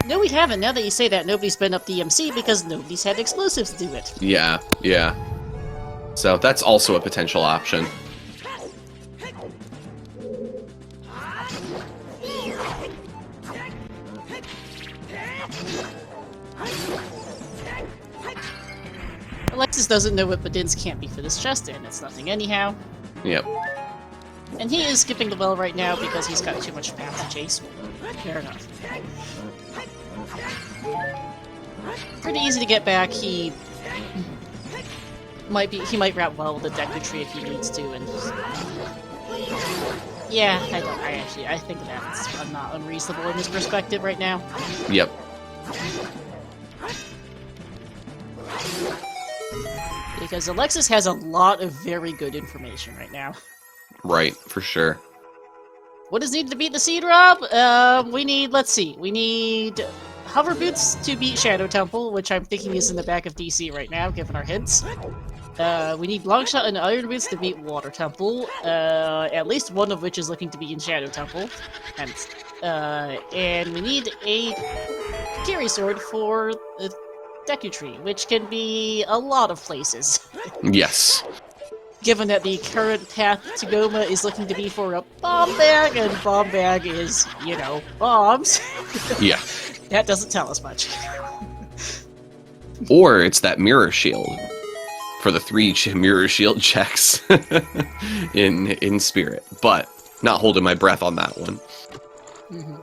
No, we haven't. Now that you say that, nobody's been up DMC because nobody's had explosives to do it. Yeah, yeah. So that's also a potential option. Alexis doesn't know what Badins can't be for this chest, and it's nothing anyhow. Yep. And he is skipping the well right now because he's got too much path to chase. Fair enough. Pretty easy to get back. He might route well with the Deku Tree if he needs to, and yeah, I think that's not unreasonable in his perspective right now. Yep. Because Alexis has a lot of very good information right now. Right, for sure. What is needed to beat the Seed Rob? We need Hover Boots to beat Shadow Temple, which I'm thinking is in the back of DC right now, given our hints. We need Longshot and Iron Boots to beat Water Temple, at least one of which is looking to be in Shadow Temple. And we need a Kiri Sword for the Deku Tree, which can be a lot of places. Yes. Given that the current path to Goma is looking to be for a bomb bag, and bomb bag is, you know, bombs. Yeah. That doesn't tell us much. Or it's that mirror shield for the 3 mirror shield checks in Spirit, but not holding my breath on that one. Mm-hmm.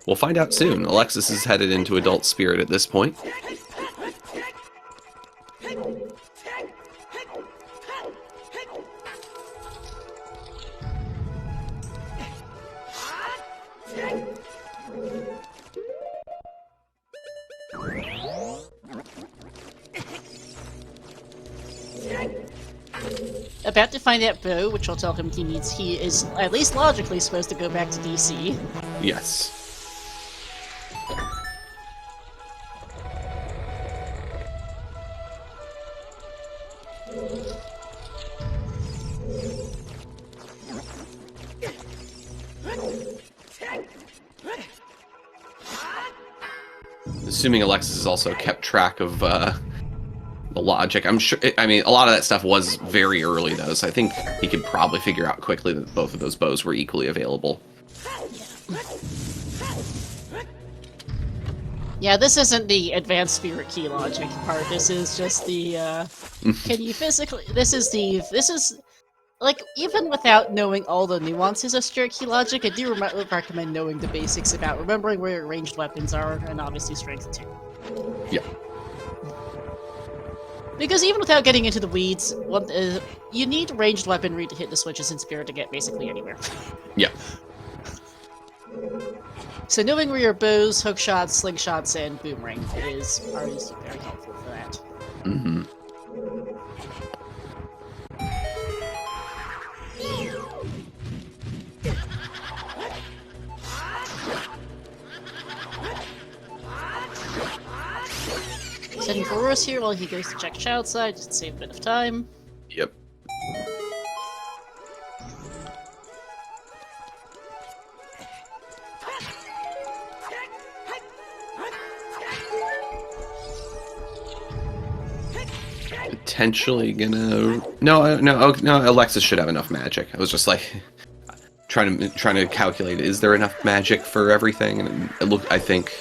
We'll find out soon. Alexis is headed into Adult Spirit at this point. About to find that bow, which will tell him he is at least logically supposed to go back to DC. Yes. Assuming Alexis has also kept track of the logic. I'm sure, I mean, a lot of that stuff was very early, though, so I think he could probably figure out quickly that both of those bows were equally available. Yeah, this isn't the advanced spirit key logic part. This is just the, can you physically... This is... Like, even without knowing all the nuances of spirit key logic, I do recommend knowing the basics about remembering where your ranged weapons are, and obviously strength too. Yeah. Because even without getting into the weeds, you need ranged weaponry to hit the switches in Spirit to get basically anywhere. Yeah. So knowing where your bows, hook shots, slingshots, and boomerang are very helpful for that. Mm-hmm. Setting for Roros here while he goes to check Child side, just to save a bit of time. Yep. Potentially gonna... No, Alexis should have enough magic. I was just like trying to calculate, is there enough magic for everything? And I think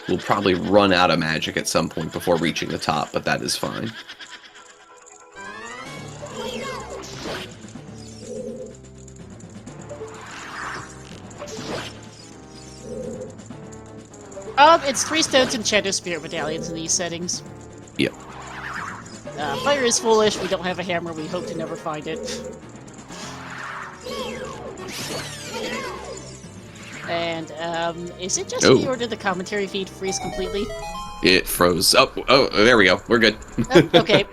we'll probably run out of magic at some point before reaching the top, but that is fine. It's 3 stones and Shadow Spirit medallions in these settings. Yep. Fire is foolish, we don't have a hammer, we hope to never find it. And, is it just me, or did the commentary feed freeze completely? It froze. Oh, there we go. We're good. Oh, okay.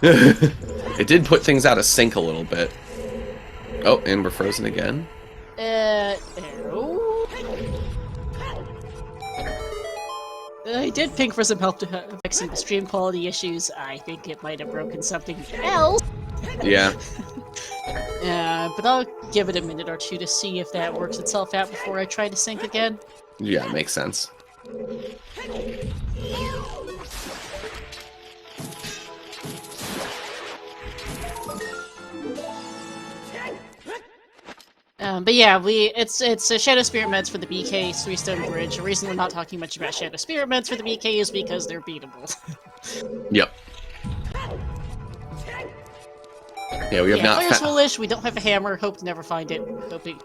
It did put things out of sync a little bit. Oh, and we're frozen again. Oh. I did ping for some help to fixing the stream quality issues. I think it might have broken something else. Yeah. But I'll give it a minute or two to see if that works itself out before I try to sync again. Yeah, makes sense. But yeah, it's Shadow Spirit meds for the BK Three-Stone Bridge. The reason we're not talking much about Shadow Spirit meds for the BK is because they're beatable. Yep. Yeah, we have not. Fire's foolish. We don't have a hammer. Hope to never find it.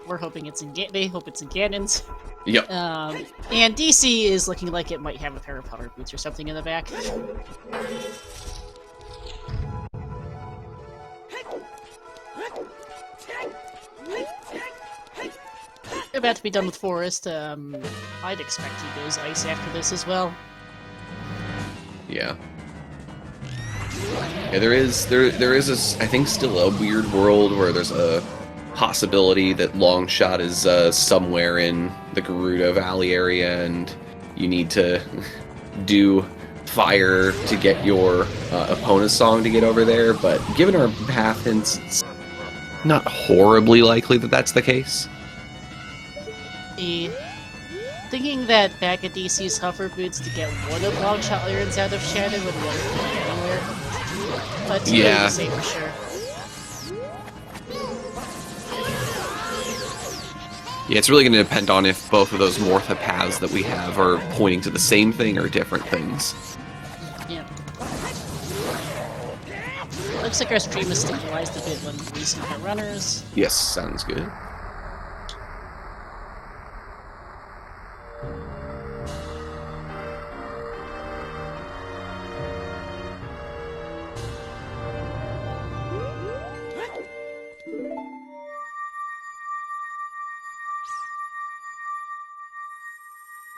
We're hoping it's in. They hope it's in Ganon's. Yep. And DC is looking like it might have a pair of powder boots or something in the back. We're about to be done with Forest. I'd expect he goes Ice after this as well. Yeah. Yeah, there is I think still a weird world where there's a possibility that Longshot is somewhere in the Gerudo Valley area, and you need to do fire to get your opponent's song to get over there. But given our path hints, it's not horribly likely that that's the case. Thinking that back at DC's hover boots to get one of Longshot Lyrians out of Shadow would let it be anywhere. But too late to say for sure. Yeah, it's really going to depend on if both of those Mortha paths that we have are pointing to the same thing or different things. Yeah. Looks like our stream is stabilized a bit when releasing our runners. Yes, sounds good.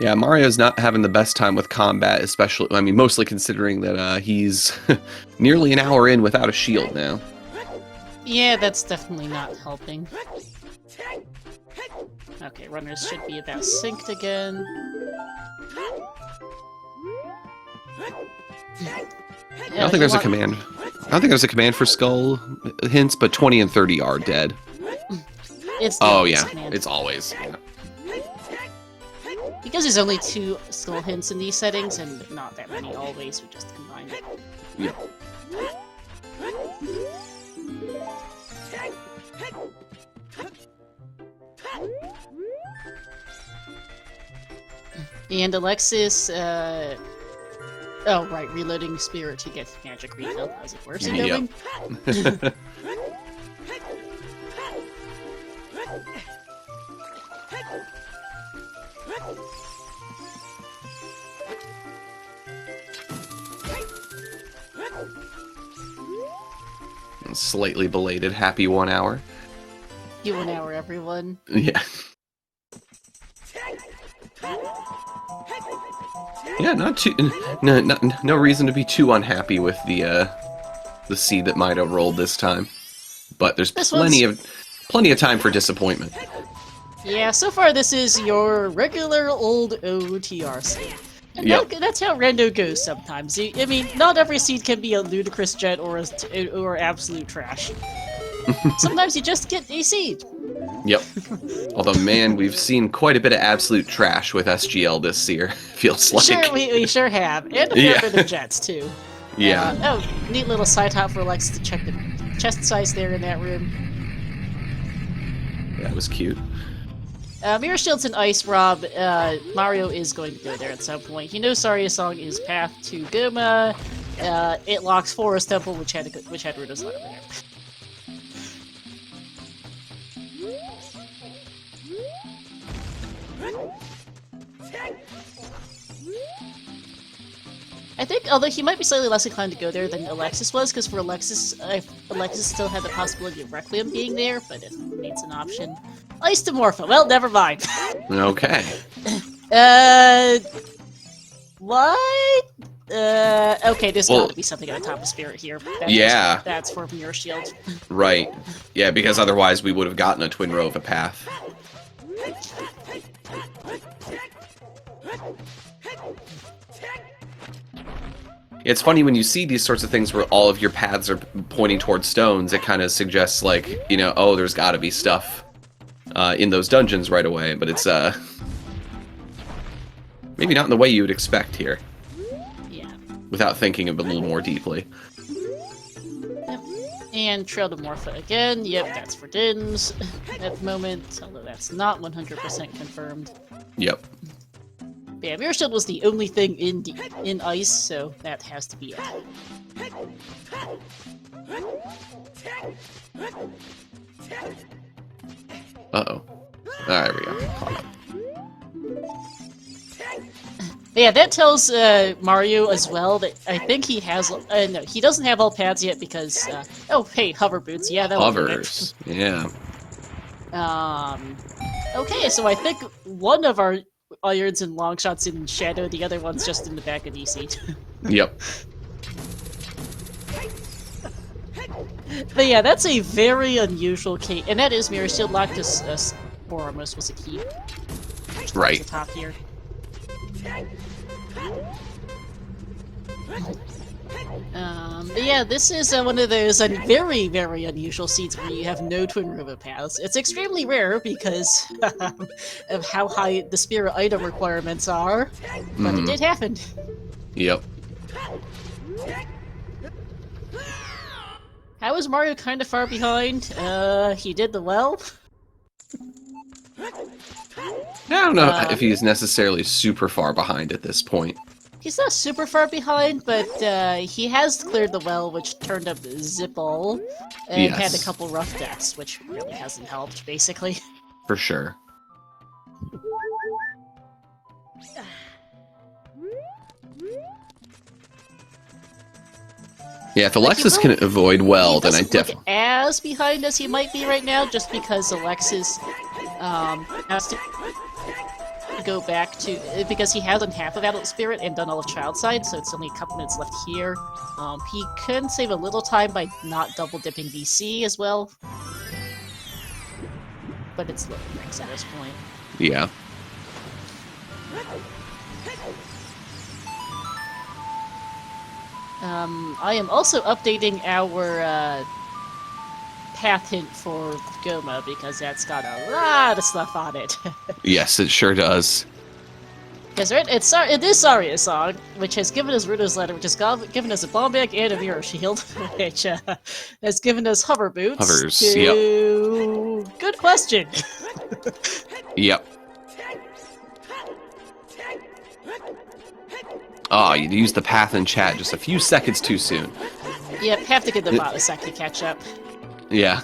Yeah, Mario's not having the best time with combat, especially, I mean, mostly considering that he's nearly an hour in without a shield now. Yeah, that's definitely not helping. Okay, runners should be about synced again. I don't think there's a command. I don't think there's a command for skull hints, but 20 and 30 are dead. It's command. It's always. Yeah. Because there's only 2 skull hints in these settings, and not that many always, we just combined it. Yeah. And Alexis, oh right, reloading spirit to get magic refill. How's it worse going? Yep. Slightly belated happy 1 hour. Happy 1 hour, everyone. Yeah. Yeah, not too. No reason to be too unhappy with the seed that might have rolled this time, but there's plenty of time for disappointment. Yeah, so far this is your regular old OOTR seed. Yep. That's how rando goes sometimes. I mean, not every seed can be a ludicrous jet or absolute trash. Sometimes you just get a seed. Yep. Although, man, we've seen quite a bit of absolute trash with SGL this year, feels like. Sure, we sure have. And a fair bit of jets, too. Yeah. Oh, neat little side hop for Alexis to check the chest size there in that room. That was cute. Mirror Shields and Ice Rob, Mario is going to go there at some point. He knows Saria's song is Path to Goma. It locks Forest Temple, which had Rudo's over there. I think, although he might be slightly less inclined to go there than Alexis was, because for Alexis, Alexis still had the possibility of Requiem being there, but it remains an option. Ice to Morpho. Well, never mind. Okay. What? Okay, there's gotta be something at the top of Spirit here. That's for Mirror Shield. Right. Yeah, because otherwise we would have gotten a Twin Rova path. It's funny when you see these sorts of things where all of your paths are pointing towards stones, it kind of suggests, like, you know, oh, there's gotta be stuff in those dungeons right away, but it's, maybe not in the way you would expect here. Yeah. Without thinking of it a little more deeply. Yep. And Trail to Morpha again. Yep, that's for Dins at the moment, although that's not 100% confirmed. Yep. Yeah, Mirror Shield was the only thing in ice, so that has to be it. Uh-oh. There we go. Caught up. Yeah, that tells Mario as well that I think he has... no, he doesn't have all paths yet because... oh, hey, hover boots. Yeah, that Hovers. Yeah. Okay, so I think one of our irons and long shots in Shadow, the other one's just in the back of DC. Yep. But yeah, that's a very unusual case, and that is Mirror Shield locked as almost was a key. Right. The top here. But yeah, this is one of those very, very unusual seeds where you have no Twin Rova paths. It's extremely rare because of how high the Spirit item requirements are, but it did happen. Yep. How is Mario kind of far behind? He did the well. I don't know if he's necessarily super far behind at this point. He's not super far behind, but he has cleared the well, which turned up Zipple, and had a couple rough deaths, which really hasn't helped, basically. For sure. Yeah, if Alexis can avoid well, then I definitely... as behind as he might be right now, just because Alexis has to go back to... because he has done half of Adult Spirit and done all of Child Side, so it's only a couple minutes left here. He can save a little time by not double-dipping VC as well. But it's low ranks at this point. Yeah. I am also updating our path hint for Goma because that's got a lot of stuff on it. Yes, it sure does. Because it is Saria's song, which has given us Rudo's letter, which has given us a bomb bag and a mirror shield, which has given us hover boots. Hovers, yep. Good question. Yep. Oh, you used the path in chat just a few seconds too soon. Yep, have to give the bot a sec to catch up. Yeah.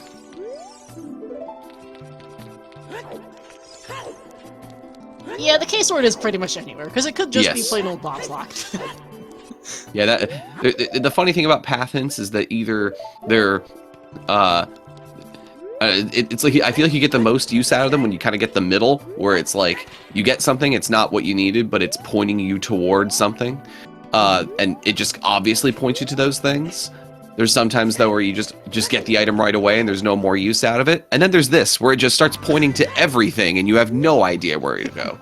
Yeah, the K-Sword is pretty much anywhere, because it could just be plain old bombs locked. Yeah, the funny thing about path hints is that either they're... it's like, I feel like you get the most use out of them when you kind of get the middle, where it's like, you get something, it's not what you needed, but it's pointing you towards something. And it just obviously points you to those things. There's sometimes, though, where you just get the item right away and there's no more use out of it. And then there's this, where it just starts pointing to everything and you have no idea where to go.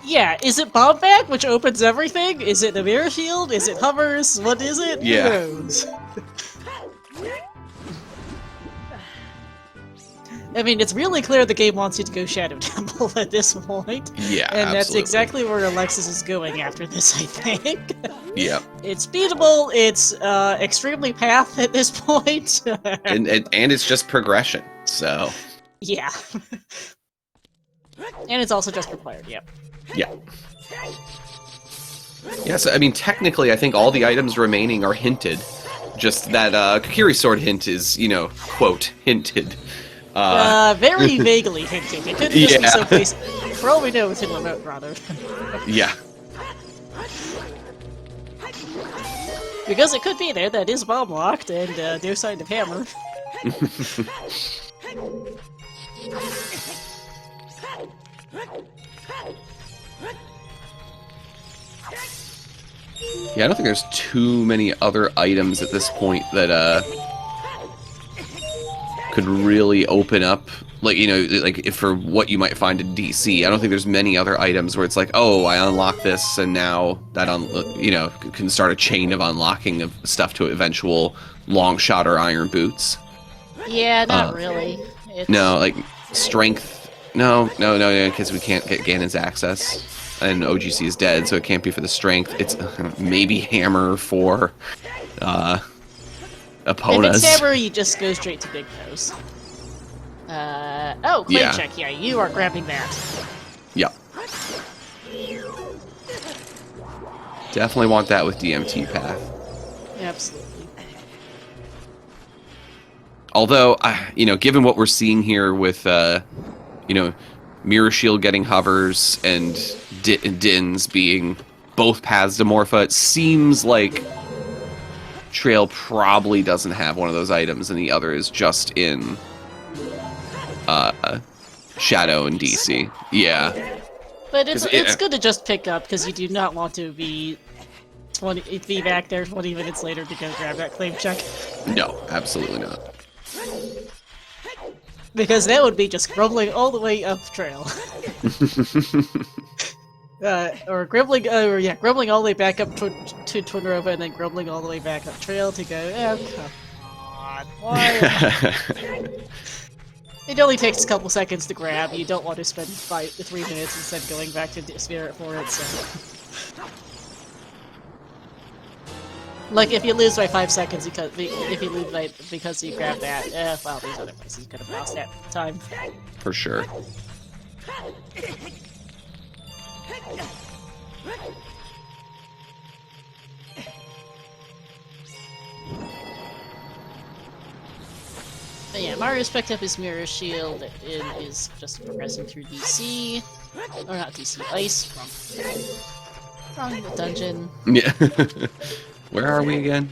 Yeah, is it Bomb Bag, which opens everything? Is it the Mirror Shield? Is it Hovers? What is it? Yeah. Who knows? I mean, it's really clear the game wants you to go Shadow Temple at this point. Yeah, and that's absolutely. Exactly where Alexis is going after this, I think. Yep. It's beatable, it's extremely path at this point. and it's just progression, so... Yeah. And it's also just required, yep. Yeah. Yeah, so, I mean, technically, I think all the items remaining are hinted. Just that Kokiri Sword hint is, you know, quote, hinted. Very vaguely hinted. It could just be someplace. For all we know, it's in remote, rather. Yeah. Because it could be there, that is bomb locked, and no sign of hammer. Yeah, I don't think there's too many other items at this point that could really open up, like, you know, like if for what you might find in DC. I don't think there's many other items where it's like, oh, I unlock this and now that you know, can start a chain of unlocking of stuff to eventual long shot or iron boots. Yeah, not really. No, like strength. No, because we can't get Ganon's access. And OGC is dead, so it can't be for the strength. It's maybe hammer for Epona's. If it's hammer, you just go straight to Big Nose. Oh, claim check. Yeah, you are grabbing that. Yep. Definitely want that with DMT path. Absolutely. Although, you know, given what we're seeing here with, you know, Mirror Shield getting hovers and Din's being both paths to Morpha, it seems like Trail probably doesn't have one of those items and the other is just in Shadow and DC. Yeah. But it's good to just pick up, because you do not want to be back there 20 minutes later to go grab that claim check. No, absolutely not. Because that would be just grumbling all the way up trail. Or grumbling all the way back up to Twinrova and then grumbling all the way back up trail to go, oh, come on, why? It only takes a couple seconds to grab. You don't want to spend 3 minutes instead going back to Spirit for it, so... Like, if you lose by 5 seconds because you grab that, well, there's other places you could have lost that time. For sure. But yeah, Mario's picked up his Mirror Shield and is just progressing through DC. Or not DC, Ice. Wrong dungeon. Yeah. Where are we again?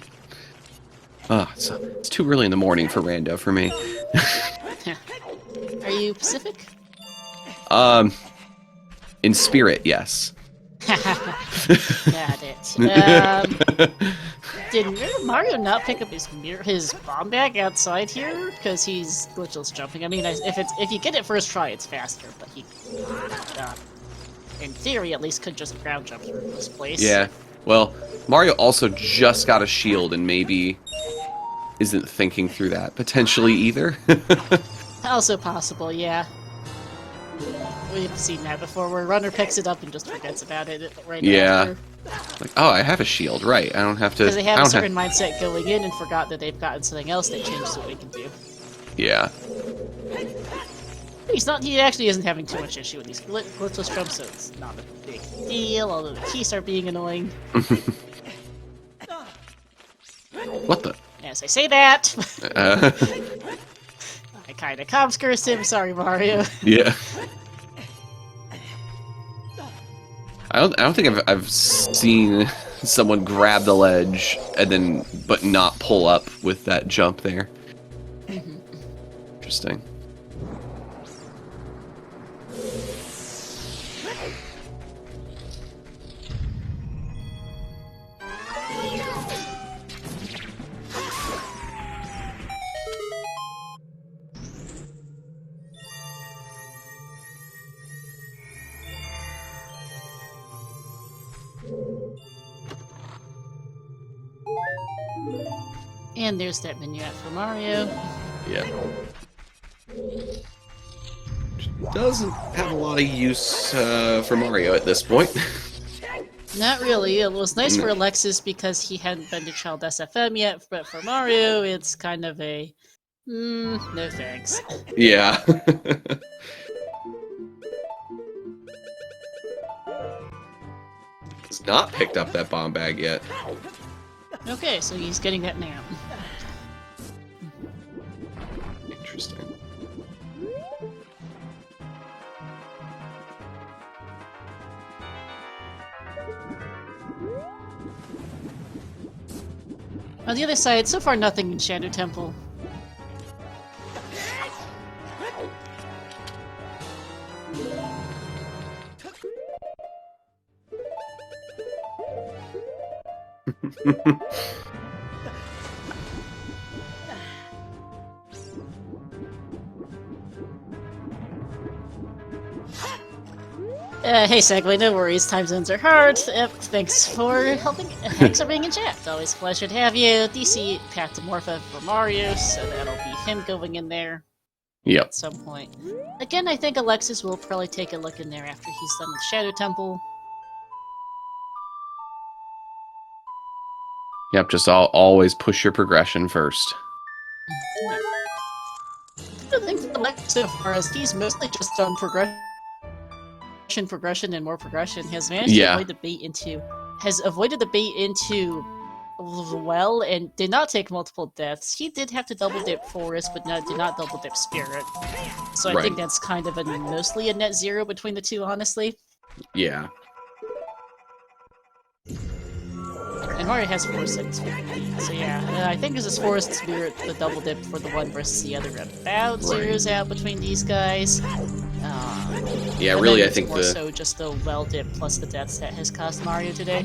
Oh, it's too early in the morning for rando for me. Are you Pacific? In spirit, yes. Got it. Did Mario not pick up his bomb bag outside here? Because he's glitchless jumping. I mean, if you get it first try, it's faster. But he, in theory, at least could just ground jump through this place. Yeah. Well, Mario also just got a shield and maybe isn't thinking through that potentially either. Also possible, yeah. We've seen that before, where runner picks it up and just forgets about it right after. Like, oh, I have a shield, right? I don't have to. Because they have a certain mindset going in and forgot that they've gotten something else that changes what we can do. Yeah. He actually isn't having too much issue with these glitchless jumps, so it's not a big deal, although the keys are being annoying. What the? Yes, I say that! I kinda comms cursed him, sorry Mario. Yeah. I don't think I've seen someone grab the ledge and then but not pull up with that jump there. Interesting. And there's that vignette for Mario. Yeah. Doesn't have a lot of use for Mario at this point. Not really. It was nice for Alexis because he hadn't been to Child SFM yet, but for Mario, it's kind of a... no thanks. Yeah. He's not picked up that bomb bag yet. Okay, so he's getting that now. Interesting. On the other side, so far nothing in Shadow Temple. Hey Segway, no worries, time zones are hard. Thanks for helping. Thanks for being in chat. It's always a pleasure to have you. DC path to Morpha for Mario, so that'll be him going in there. Yep. At some point. Again, I think Alexis will probably take a look in there after he's done with Shadow Temple. Yep, just always push your progression first. The thing for Alexis so far is he's mostly just done progression, and more progression. He has managed to avoid the bait into... well, and did not take multiple deaths. He did have to double dip Forest, but did not double dip Spirit. So I think that's kind of mostly a net zero between the two, honestly. Yeah. And Mario has Forest in his favorite. So yeah, I think this is Forest Spirit, the double dip for the one versus the other. About zeros out between these guys. Yeah, really, I think more so just the well dip plus the deaths that has cost Mario today.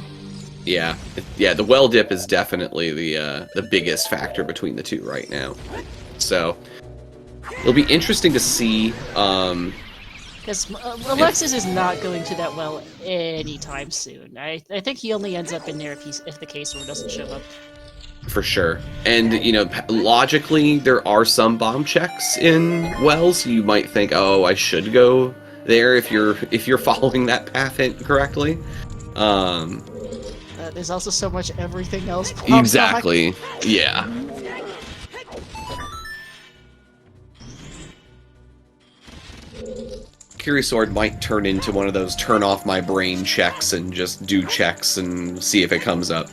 Yeah, the well dip is definitely the biggest factor between the two right now. So it'll be interesting to see. Because Alexis is not going to that well anytime soon. I think he only ends up in there if the K-Sword doesn't show up. For sure. And, you know, logically, there are some bomb checks in wells. You might think, oh, I should go there if you're following that path correctly. There's also so much everything else. Exactly. Yeah. Curious Sword might turn into one of those turn off my brain checks and just do checks and see if it comes up.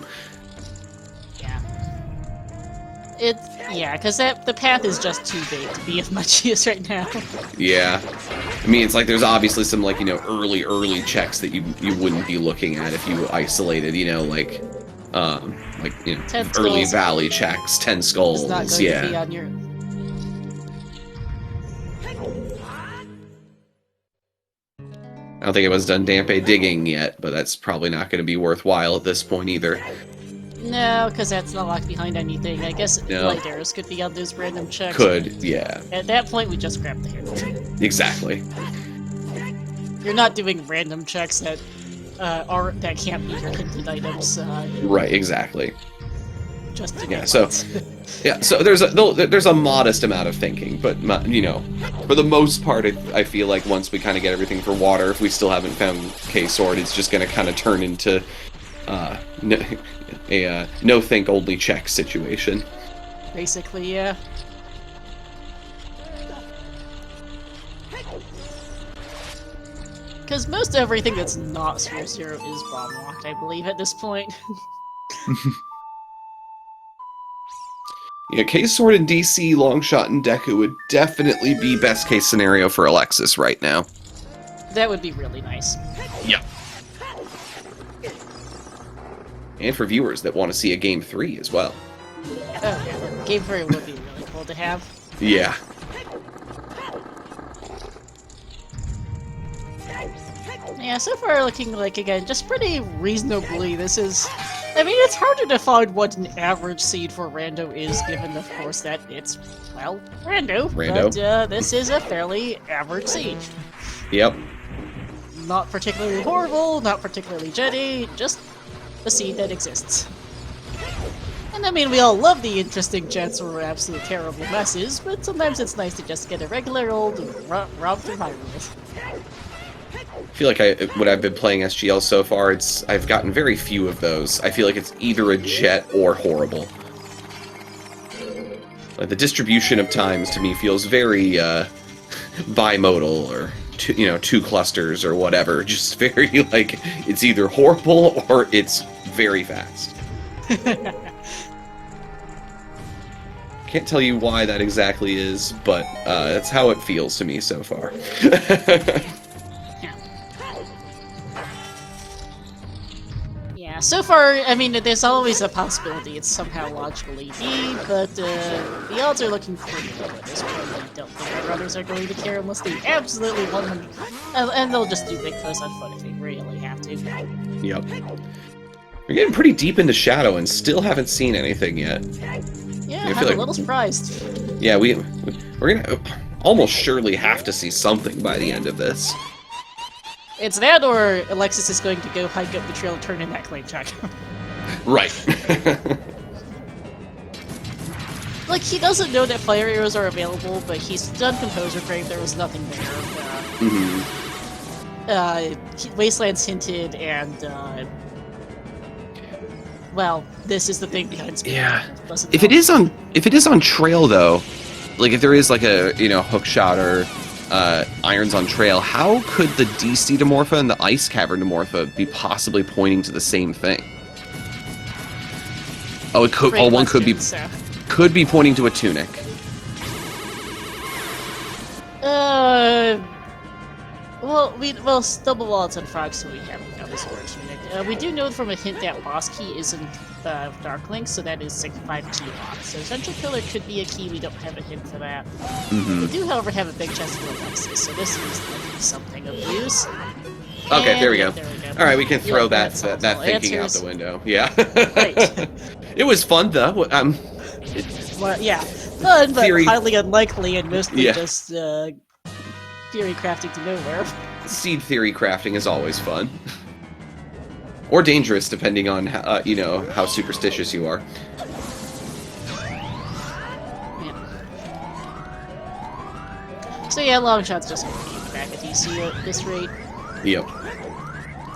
Yeah, because the path is just too big to be of much use right now. Yeah. I mean, it's like there's obviously some, like, you know, early checks that you wouldn't be looking at if you isolated, you know, like you know, early valley checks, 10 skulls, it's not going to be on your... I don't think anyone's done Dampe digging yet, but that's probably not going to be worthwhile at this point either. No, because that's not locked behind anything. I guess light arrows could be on those random checks. Could, yeah. At that point, we just grab the hero. Exactly. You're not doing random checks that that can't be your hinted items. Right, exactly. Just to so there's a modest amount of thinking, but you know, for the most part, I feel like once we kind of get everything for water, if we still haven't found K-Sword, it's just going to kind of turn into a no think only check situation. Basically, yeah. Because most everything that's not Sphere Zero is bomb locked, I believe, at this point. Yeah, K-Sword and DC, Longshot, and Deku would definitely be best case scenario for Alexis right now. That would be really nice. Yeah. And for viewers that want to see a Game 3 as well. Oh yeah, Game 3 would be really cool to have. Yeah. Yeah, so far looking like, again, just pretty reasonably, this is... I mean, it's hard to define what an average seed for Rando is, given, of course, that it's, well, Rando. But this is a fairly average seed. Yep. Not particularly horrible, not particularly jetty, just a seed that exists. And I mean, we all love the interesting jets or absolute terrible messes, but sometimes it's nice to just get a regular old romp through Hyrule. I feel like what I've been playing SGL so far, I've gotten very few of those. I feel like it's either a jet or horrible. Like the distribution of times to me feels very bimodal or two clusters or whatever. Just very like it's either horrible or it's very fast. Can't tell you why that exactly is, but that's how it feels to me so far. so far, I mean, there's always a possibility it's somehow logically B, but the odds are looking pretty low at this point. I don't think our runners are going to care unless they absolutely 100, and they'll just do big close on foot if they really have to. Yep. We're getting pretty deep into Shadow and still haven't seen anything yet. Yeah, I'm a little surprised. Yeah, we're gonna almost surely have to see something by the end of this. It's that, or Alexis is going to go hike up the trail and turn in that claim check. Right. Like, he doesn't know that fire arrows are available, but he's done Composer Grave, there was nothing there. Wasteland's hinted, and, well, this is the thing behind Speed. Yeah. If it is on trail, though, like, if there is, like, a, hook shot or irons on trail, how could the DC Dimorpha and the Ice Cavern Dimorpha be possibly pointing to the same thing? Oh, it could. Oh, one could be pointing to a tunic. Well, double wallets and frogs, so we haven't got this word tunic. We do know from a hint that boss key isn't Dark Link, so that is 5 key lock. So Essential Killer could be a key. We don't have a hint for that. We do, however, have a big chest for Alexis, so this is something of use. Okay, and there we go. All right, we can throw that thinking answers. out the window. Yeah. Great. It was fun though. Well, yeah, fun, but highly unlikely, and mostly just theory crafting to nowhere. Seed theory crafting is always fun, or dangerous depending on how superstitious you are. Yeah. So yeah, long shots just back at DC at this rate. Yep.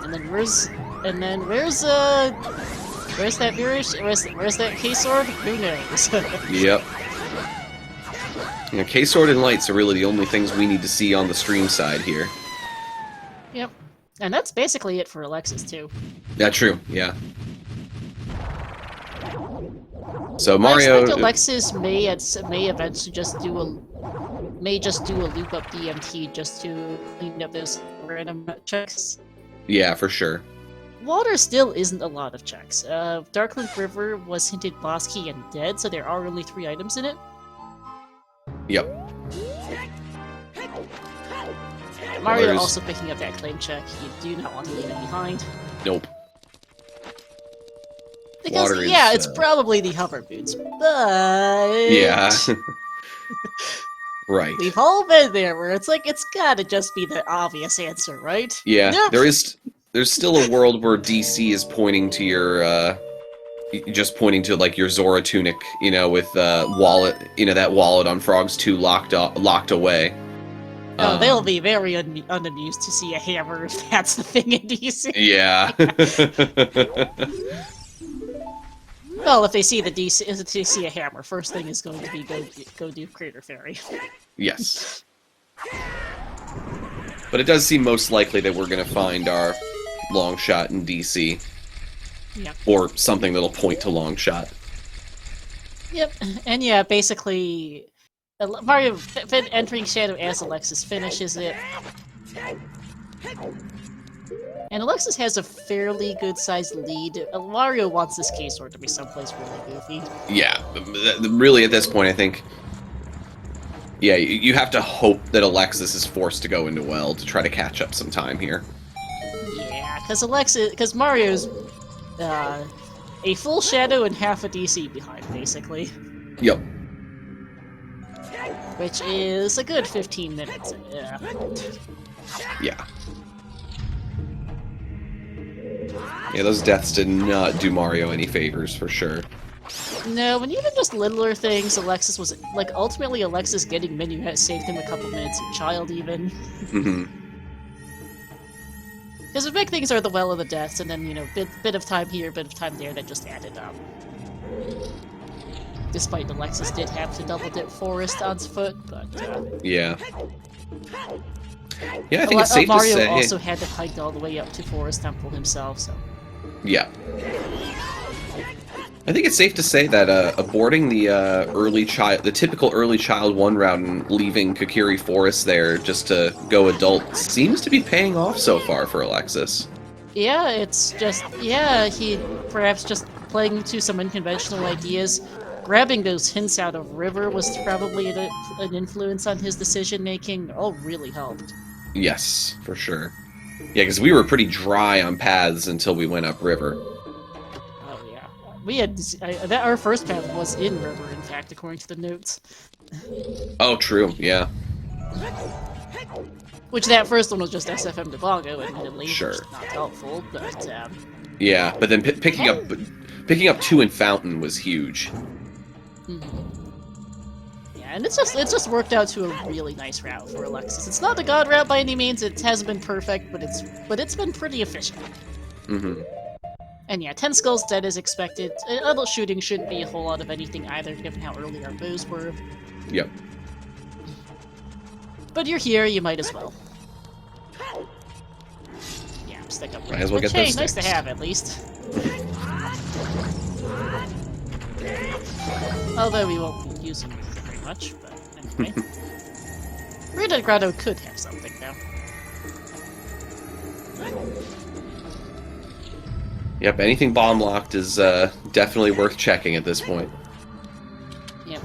And then where's that where's that K-Sword? Who knows? Yep. K-Sword and Lights are really the only things we need to see on the stream side here. Yep. And that's basically it for Alexis, too. Yeah, true, yeah. So Mario... I expect Alexis may eventually just do a loop up DMT just to clean up those random checks. Yeah, for sure. Water still isn't a lot of checks. Darklink River was hinted boss key and dead, so there are only 3 items in it. Yep. Mario also picking up that claim check. You do not want to leave it behind. Nope. Because, it's probably the hover boots, but... Yeah. Right. We've all been there where it's like, it's gotta just be the obvious answer, right? Yeah, nope. There's still a world where DC is pointing to your, just pointing to, like, your Zora tunic, with wallet, that wallet on Frogs 2 locked away. Oh, they'll be very unamused to see a hammer if that's the thing in DC. Yeah. Well, if they see a hammer, first thing is going to be go do Crater Fairy. Yes. But it does seem most likely that we're going to find our long shot in DC. Yep. Or something that'll point to long shot. Yep, and yeah, basically, Mario entering Shadow as Alexis finishes it. And Alexis has a fairly good-sized lead. Mario wants this K-Sword to be someplace really goofy. Yeah, really at this point, I think... Yeah, you have to hope that Alexis is forced to go into well to try to catch up some time here. Yeah, because Mario's a full Shadow and half a DC behind, basically. Yep. Which is a good 15 minutes. Yeah. Yeah, those deaths did not do Mario any favors, for sure. No, and even just littler things, Alexis was... Like, ultimately, Alexis getting Minuet saved him a couple minutes of Child, even. Mm-hmm. Because the big things are the Well of the Deaths, and then, bit of time here, bit of time there, that just added up. Despite Alexis did have to double-dip Forest on foot, but... Yeah. Yeah, I think it's safe to say... Mario also had to hike all the way up to Forest Temple himself, so... Yeah. I think it's safe to say that aborting the typical early child 1 round and leaving Kokiri Forest there just to go adult seems to be paying off so far for Alexis. Yeah, it's just, yeah, he perhaps just playing to some unconventional ideas. Grabbing those hints out of River was probably an influence on his decision making. All really helped. Yes, for sure. Yeah, because we were pretty dry on paths until we went upriver. Oh yeah, we had our first path was in River, in fact, according to the notes. Oh, true. Yeah. Which that first one was just SFM to Bongo, admittedly, Sure. which is not helpful, but yeah, but then picking up 2 in Fountain was huge. Yeah, and it's just worked out to a really nice route for Alexis. It's not a god route by any means. It hasn't been perfect, but it's been pretty efficient. And yeah, 10 skulls dead as expected. Adult shooting shouldn't be a whole lot of anything either, given how early our bows were. Yep. But you're here, you might as well. Yeah, stick up. Might as well get hey, those nice to sticks. have at least. Although we won't be using it very much, but anyway. Rita Grotto could have something though. Yep, anything bomb locked is definitely worth checking at this point. Yep.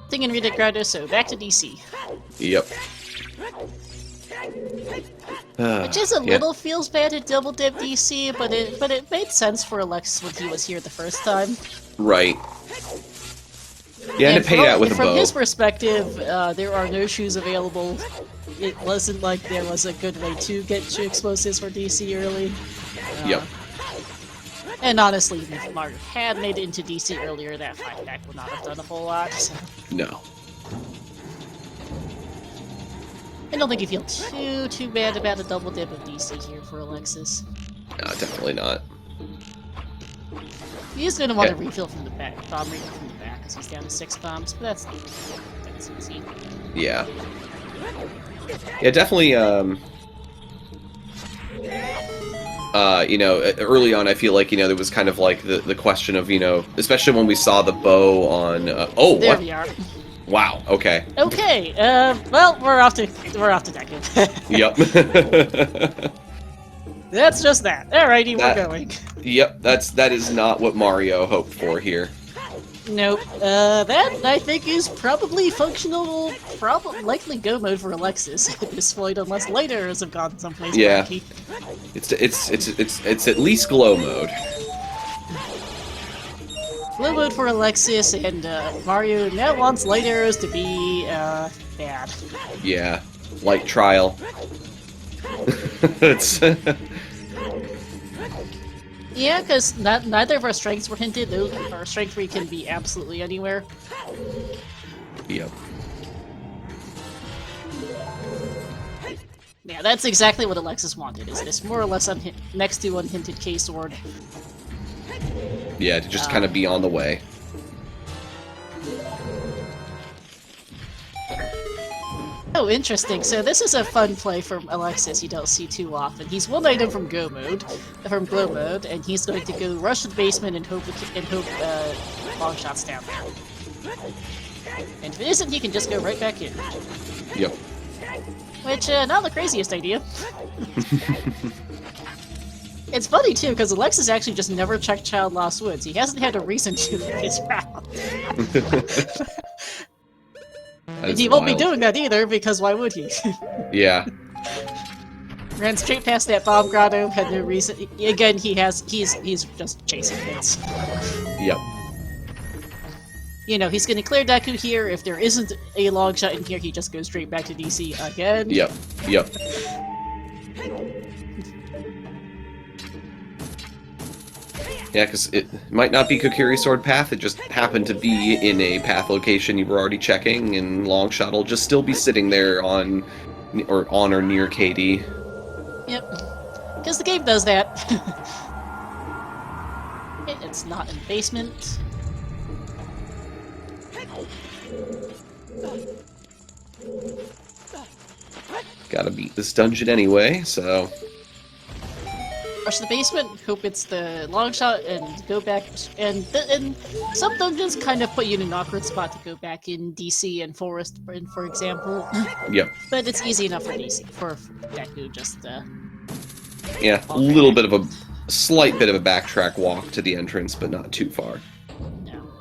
Thing in Rita Grotto, so back to DC. Yep. Which is a little feels bad at Double Dip DC, but it made sense for Alexis when he was here the first time. Right. Yeah, and it paid out with a bow. From his perspective, there are no shoes available. It wasn't like there was a good way to get explosives for DC early. Yep. And honestly, if Mario had made it into DC earlier, that 5-pack would not have done a whole lot. So. No. I don't think you feel too bad about a double dip of DC here for Alexis. No, definitely not. He is going to want to refill from the back, bomb refill from the back, because he's down to 6 bombs, but that's easy. Yeah. Yeah, definitely, you know, early on, I feel like, you know, there was kind of like the question of, you know, especially when we saw the bow on, oh, there what? we are. Wow, okay. Okay, well, we're off to Deku. Yep. That's just that. Alrighty, we're going. Yep, that is not what Mario hoped for here. Nope. That, I think, is probably functional, likely go mode for Alexis at this point, unless later have gone someplace wacky. It's at least glow mode. Glow mode for Alexis, and Mario now wants light arrows to be, bad. Yeah, light trial. It's... Yeah, because neither of our strengths were hinted. Our strength 3 can be absolutely anywhere. Yep. Yeah, that's exactly what Alexis wanted, is this more or less next to unhinted K-Sword. Yeah, to just kind of be on the way. Oh, interesting. So this is a fun play from Alexis you don't see too often. He's one item from Glow mode, and he's going to go rush to the basement and hope long shots down there. And if it isn't, he can just go right back in. Yep. Which, not the craziest idea. It's funny, too, because Alexis actually just never checked Child Lost Woods. He hasn't had a reason to this round. And he won't be doing that either, because why would he? Yeah. Ran straight past that bomb grotto, had no reason. Again, he's just chasing hits. Yep. You know, he's gonna clear Deku here. If there isn't a long shot in here, he just goes straight back to DC again. Yep. Yep. Yeah, because it might not be Kokiri Sword path, it just happened to be in a path location you were already checking, and Longshot will just still be sitting there on or near KD. Yep. Because the game does that. It's not in the basement. Gotta beat this dungeon anyway, so... Rush the basement, hope it's the long shot, and go back. And some dungeons kind of put you in an awkward spot to go back in DC and Forest, for example. Yep. But it's easy enough for DC, for Deku, just, yeah, a little bit of a slight bit of a backtrack walk to the entrance, but not too far. No.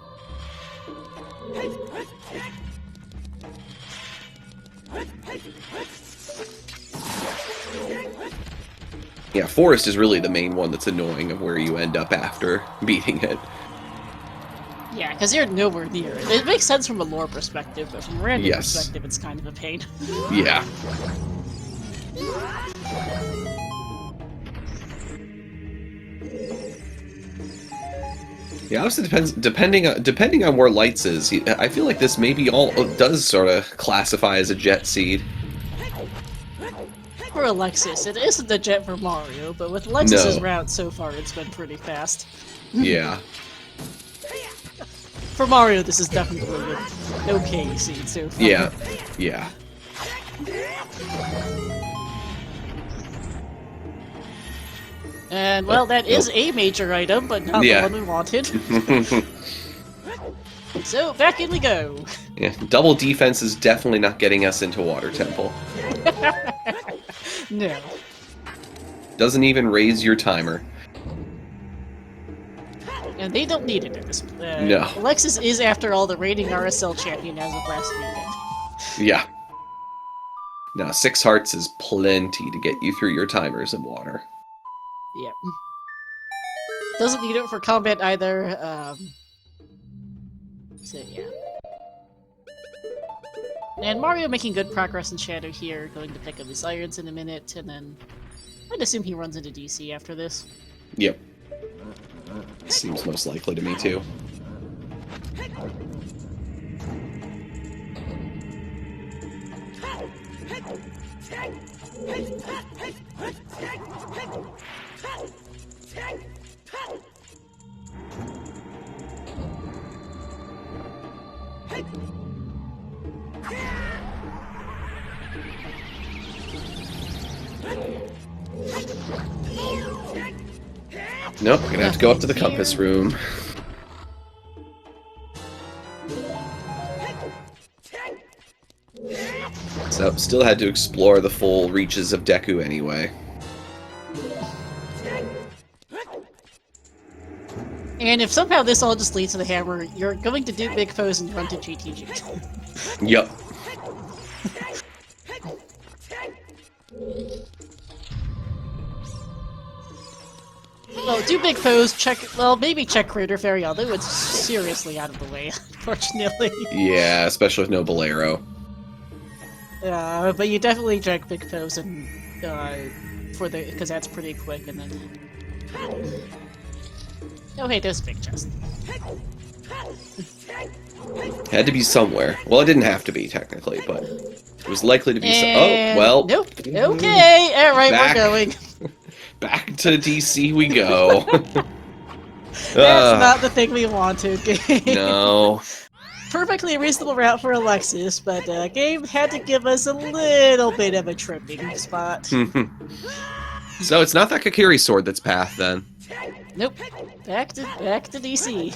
Yeah, Forest is really the main one that's annoying of where you end up after beating it. Yeah, because you're nowhere near it. It makes sense from a lore perspective, but from a random perspective, it's kind of a pain. Yeah. Yeah, also depending on where Lights is. I feel like this maybe does sort of classify as a jet seed. For Alexis, it isn't the jet for Mario, but with Alexis's route so far, it's been pretty fast. Yeah. For Mario, this is definitely an okay seed so far. Yeah. Yeah. And, well, that is a major item, but not the one we wanted. So, back in we go! Yeah, double defense is definitely not getting us into Water Temple. No. Doesn't even raise your timer. And they don't need it in this. No. Alexis is, after all, the reigning RSL champion as of last weekend. Yeah. Now, 6 hearts is plenty to get you through your timers in water. Yep. Doesn't need it for combat either. So yeah. And Mario making good progress in Shadow here, going to pick up his irons in a minute, and then I'd assume he runs into DC after this. Yep. Seems most likely to me too. Nope, we're gonna have to go up to the compass room. So, still had to explore the full reaches of Deku anyway. And if somehow this all just leads to the hammer, you're going to do big pose and run to GTG. Yup. Well, do big pose, maybe check Crater Fairy, although it's seriously out of the way, unfortunately. Yeah, especially with no Bolero. But you definitely check big pose and, because that's pretty quick, and then... Oh hey, there's a big chest. Had to be somewhere. Well, it didn't have to be, technically, but it was likely to be oh, well. Nope. Okay, alright, we're going. Back to DC we go. That's not the thing we wanted, game. No. Perfectly reasonable route for Alexis, but game had to give us a little bit of a tripping spot. So it's not that Kakiri sword that's path, then? Nope. Back to DC.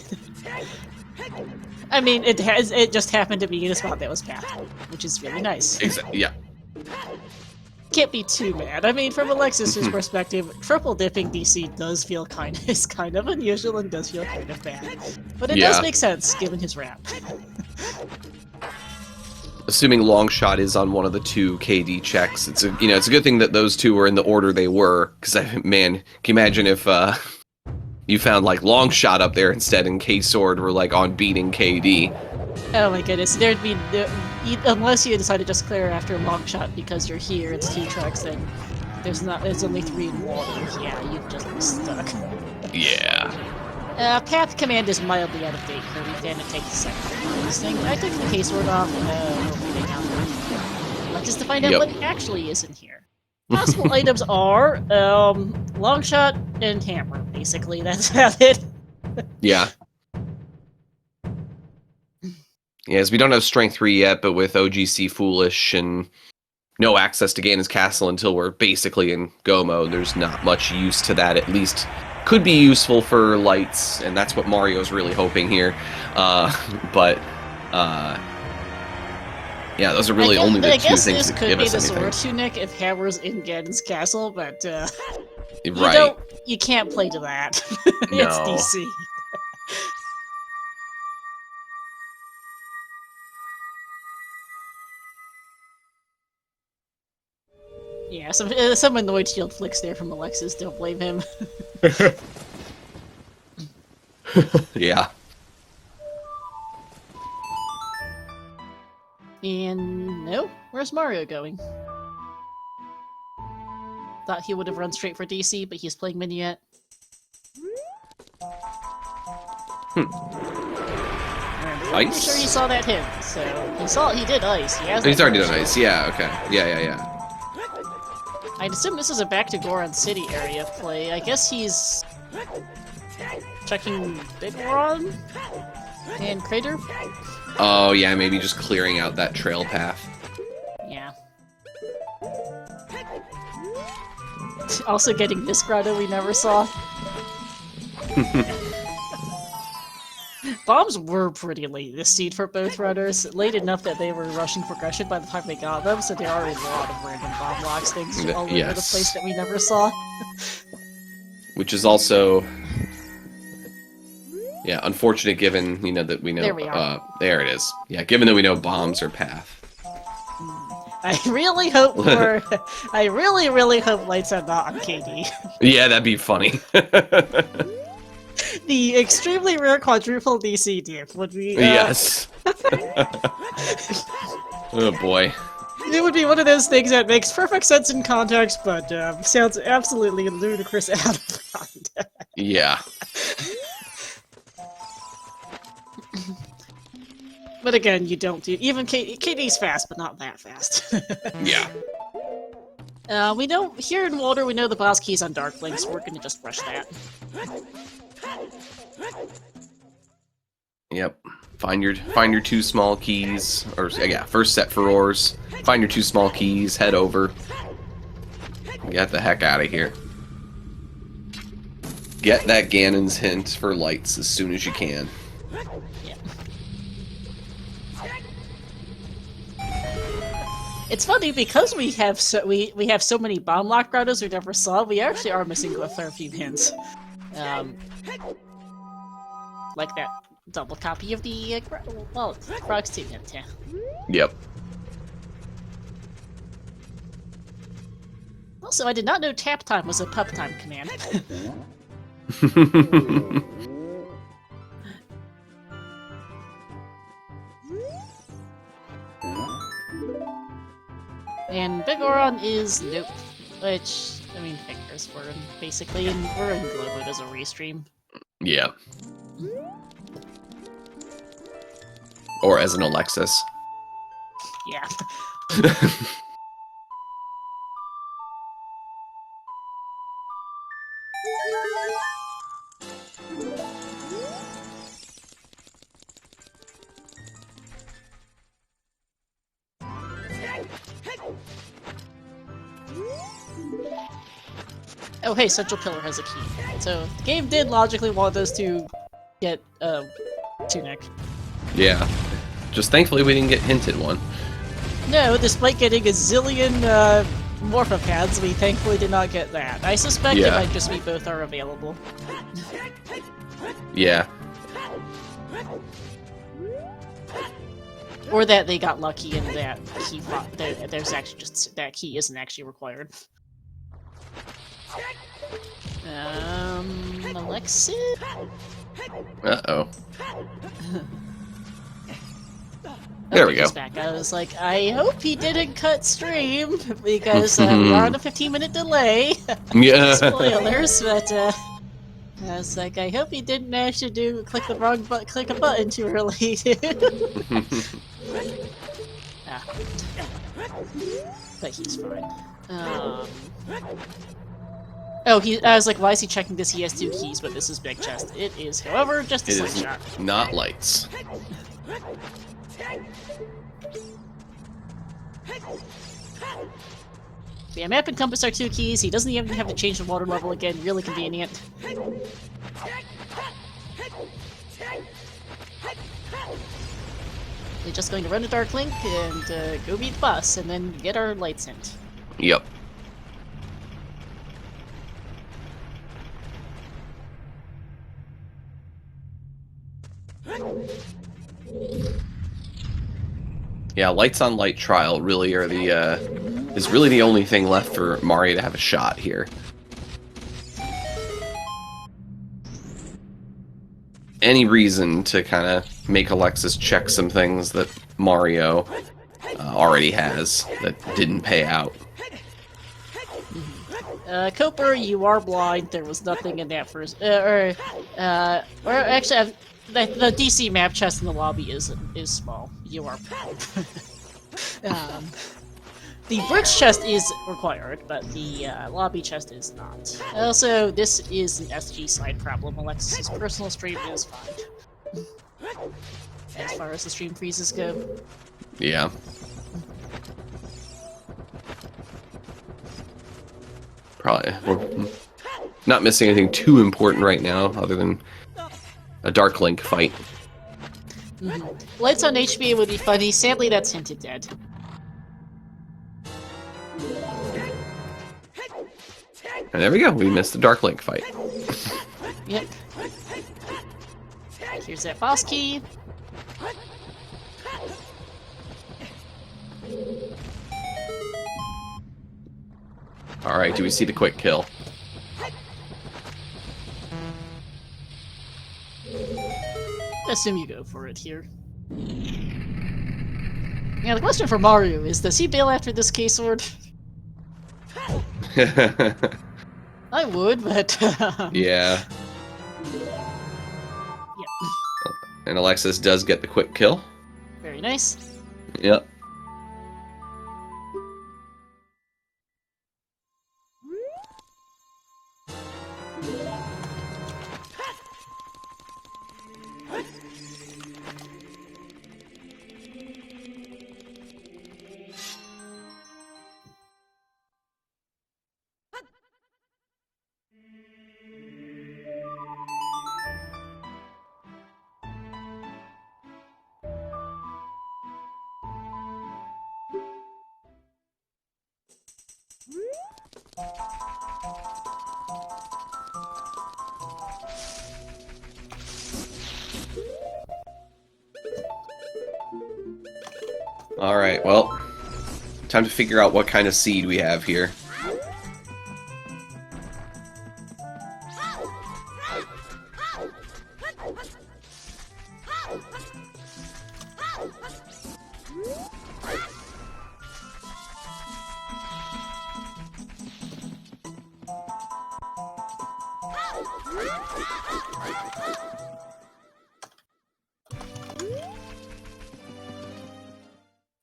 I mean, it just happened to be in a spot that was path, which is really nice. Exactly. Yeah. Can't be too mad. I mean, from Alexis's perspective, triple dipping DC does feel is kind of unusual and does feel kind of bad, but it does make sense given his rap. Assuming long shot is on one of the 2 KD checks, it's a good thing that those 2 were in the order they were. Because man, can you imagine if you found like long shot up there instead, and K sword were like on beating KD? Oh my goodness, there'd be unless you decide to just clear after a long shot because you're here. It's 2 tracks, then there's only 3 in water. Yeah, you'd just be stuck. Yeah. Path command is mildly out of date here. We can take the second this thing. I took the K-sword off. Just to find out what actually is in here. Possible items are long shot and hammer. Basically, that's about it. Yeah. Yes, we don't have strength 3 yet, but with OGC Foolish and no access to Ganon's castle until we're basically in go mode. There's not much use to that, at least could be useful for lights, and that's what Mario's really hoping here. Yeah, those are really only the two things that give us anything. I guess this could be the Sword Tunic if Hammer's in Ganon's castle, but right. You can't play to that. No. It's DC. Yeah, some annoyed shield flicks there from Alexis. Don't blame him. Yeah. And no, where's Mario going? Thought he would have run straight for DC, but he's playing Minuet. I'm pretty sure he saw that hint, so he did ice. He's already done ice. Yeah. Okay. Yeah. I'd assume this is a back to Goron City area play. I guess he's checking Big Goron and Crater. Oh yeah, maybe just clearing out that trail path. Yeah. Also getting this grotto we never saw. Bombs were pretty late this seed for both runners, late enough that they were rushing progression by the time they got them, so there are a lot of random bomb blocks things all over the place that we never saw. Which is also, yeah, unfortunate given, that we know, there we are. There it is. Yeah, given that we know bombs are path. I really hope I really hope lights are not on KD. Yeah, that'd be funny. The extremely rare quadruple DC dip would be... Yes. Oh boy. It would be one of those things that makes perfect sense in context, but sounds absolutely ludicrous out of context. Yeah. But again, you don't do... Even KD's fast, but not that fast. Yeah. We know... Here in Water, we know the boss key's on Darkling, so we're gonna just rush that. Yep. Find your two small keys, or yeah, first set for ores. Find your two small keys, head over. Get the heck out of here. Get that Ganon's hint for lights as soon as you can. Yeah. It's funny because we have so many bomb lock grottos we never saw. We actually are missing a fair few hints. Like that double copy of the Frogs 2 hint, yeah. Yep. Also, I did not know tap time was a pup time command. And Big Goron is nope. Which, I mean, fingers for him, basically, and we're in glow mode as a restream. Yeah. Or as an Alexis. Yeah. Oh hey, Central Pillar has a key. So, the game did logically want us to get, Tunic. Yeah. Just thankfully we didn't get hinted one. No, despite getting a zillion, Morphopads, we thankfully did not get that. I suspect it might just be both are available. Yeah. Or that they got lucky and that key there's actually just that key isn't actually required. Alexis? Uh-oh. There we go. Back. I was like, I hope he didn't cut stream, because we are on a 15-minute delay. Yeah. Spoilers, but I was like, I hope he didn't actually click the wrong click a button too early. But he's fine. Oh, I was like, why is he checking this? He has 2 keys, but this is big chest. It is, however, just a slingshot. Not lights. Yeah, map and compass are 2 keys. He doesn't even have to change the water level again. Really convenient. We're just going to run a Dark Link and go beat the boss, and then get our lights hint. Yep. Yeah, lights on light trial really are the is really the only thing left for Mario to have a shot here. Any reason to kind of make Alexis check some things that Mario already has that didn't pay out. Cooper, you are blind. There was nothing in that first, or actually, the DC map chest in the lobby is small. You are blind. The bridge chest is required, but the lobby chest is not. Also, this is an SG side problem. Alexis's personal stream is fine. As far as the stream freezes go. Yeah. Probably. We're not missing anything too important right now, other than a Dark Link fight. Lights on HB would be funny. Sadly, that's hinted dead. And there we go. We missed the Dark Link fight. Yep. Here's that boss key. Alright, do we see the quick kill? I assume you go for it here. Yeah, the question for Mario is, does he bail after this K-Sword? I would, but... Yeah. Yep. And Alexis does get the quick kill. Very nice. Yep. Alright, well, time to figure out what kind of seed we have here.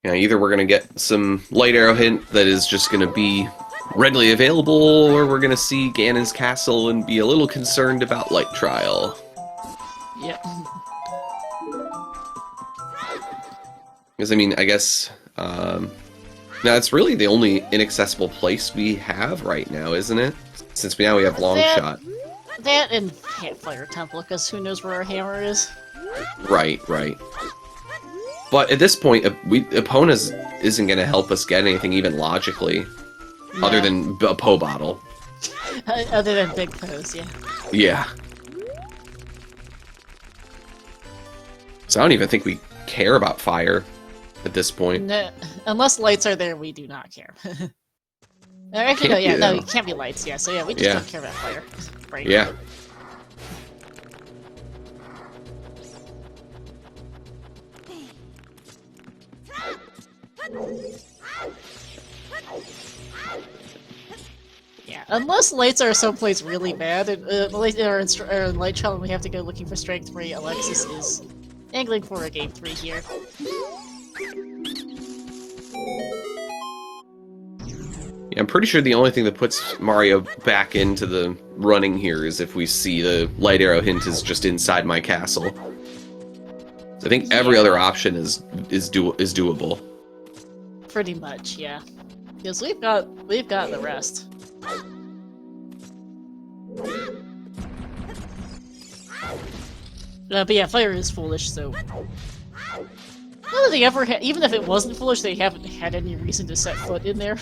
Yeah, either we're going to get some light arrow hint that is just going to be readily available, or we're going to see Ganon's castle and be a little concerned about light trial. Yep. Because, I mean, I guess, now it's really the only inaccessible place we have right now, isn't it? Since now we have long shot. That and Campfire Temple, because who knows where our hammer is? Right, right. But at this point, Epona isn't going to help us get anything even logically, other than a Po bottle. Other than big Po's, yeah. Yeah. So I don't even think we care about fire at this point. No, unless lights are there, we do not care. Actually, no, yeah, no, it can't be lights, yeah, so yeah, we just don't care about fire. Right. Yeah. Yeah, unless lights are someplace really bad, or in light trial, and we have to go looking for strength 3, Alexis is angling for a game 3 here. Yeah, I'm pretty sure the only thing that puts Mario back into the running here is if we see the light arrow hint is just inside my castle. So I think every other option is doable. Pretty much, yeah. Because we've got the rest. But yeah, fire is foolish, so... Not that they ever had, even if it wasn't foolish, they haven't had any reason to set foot in there.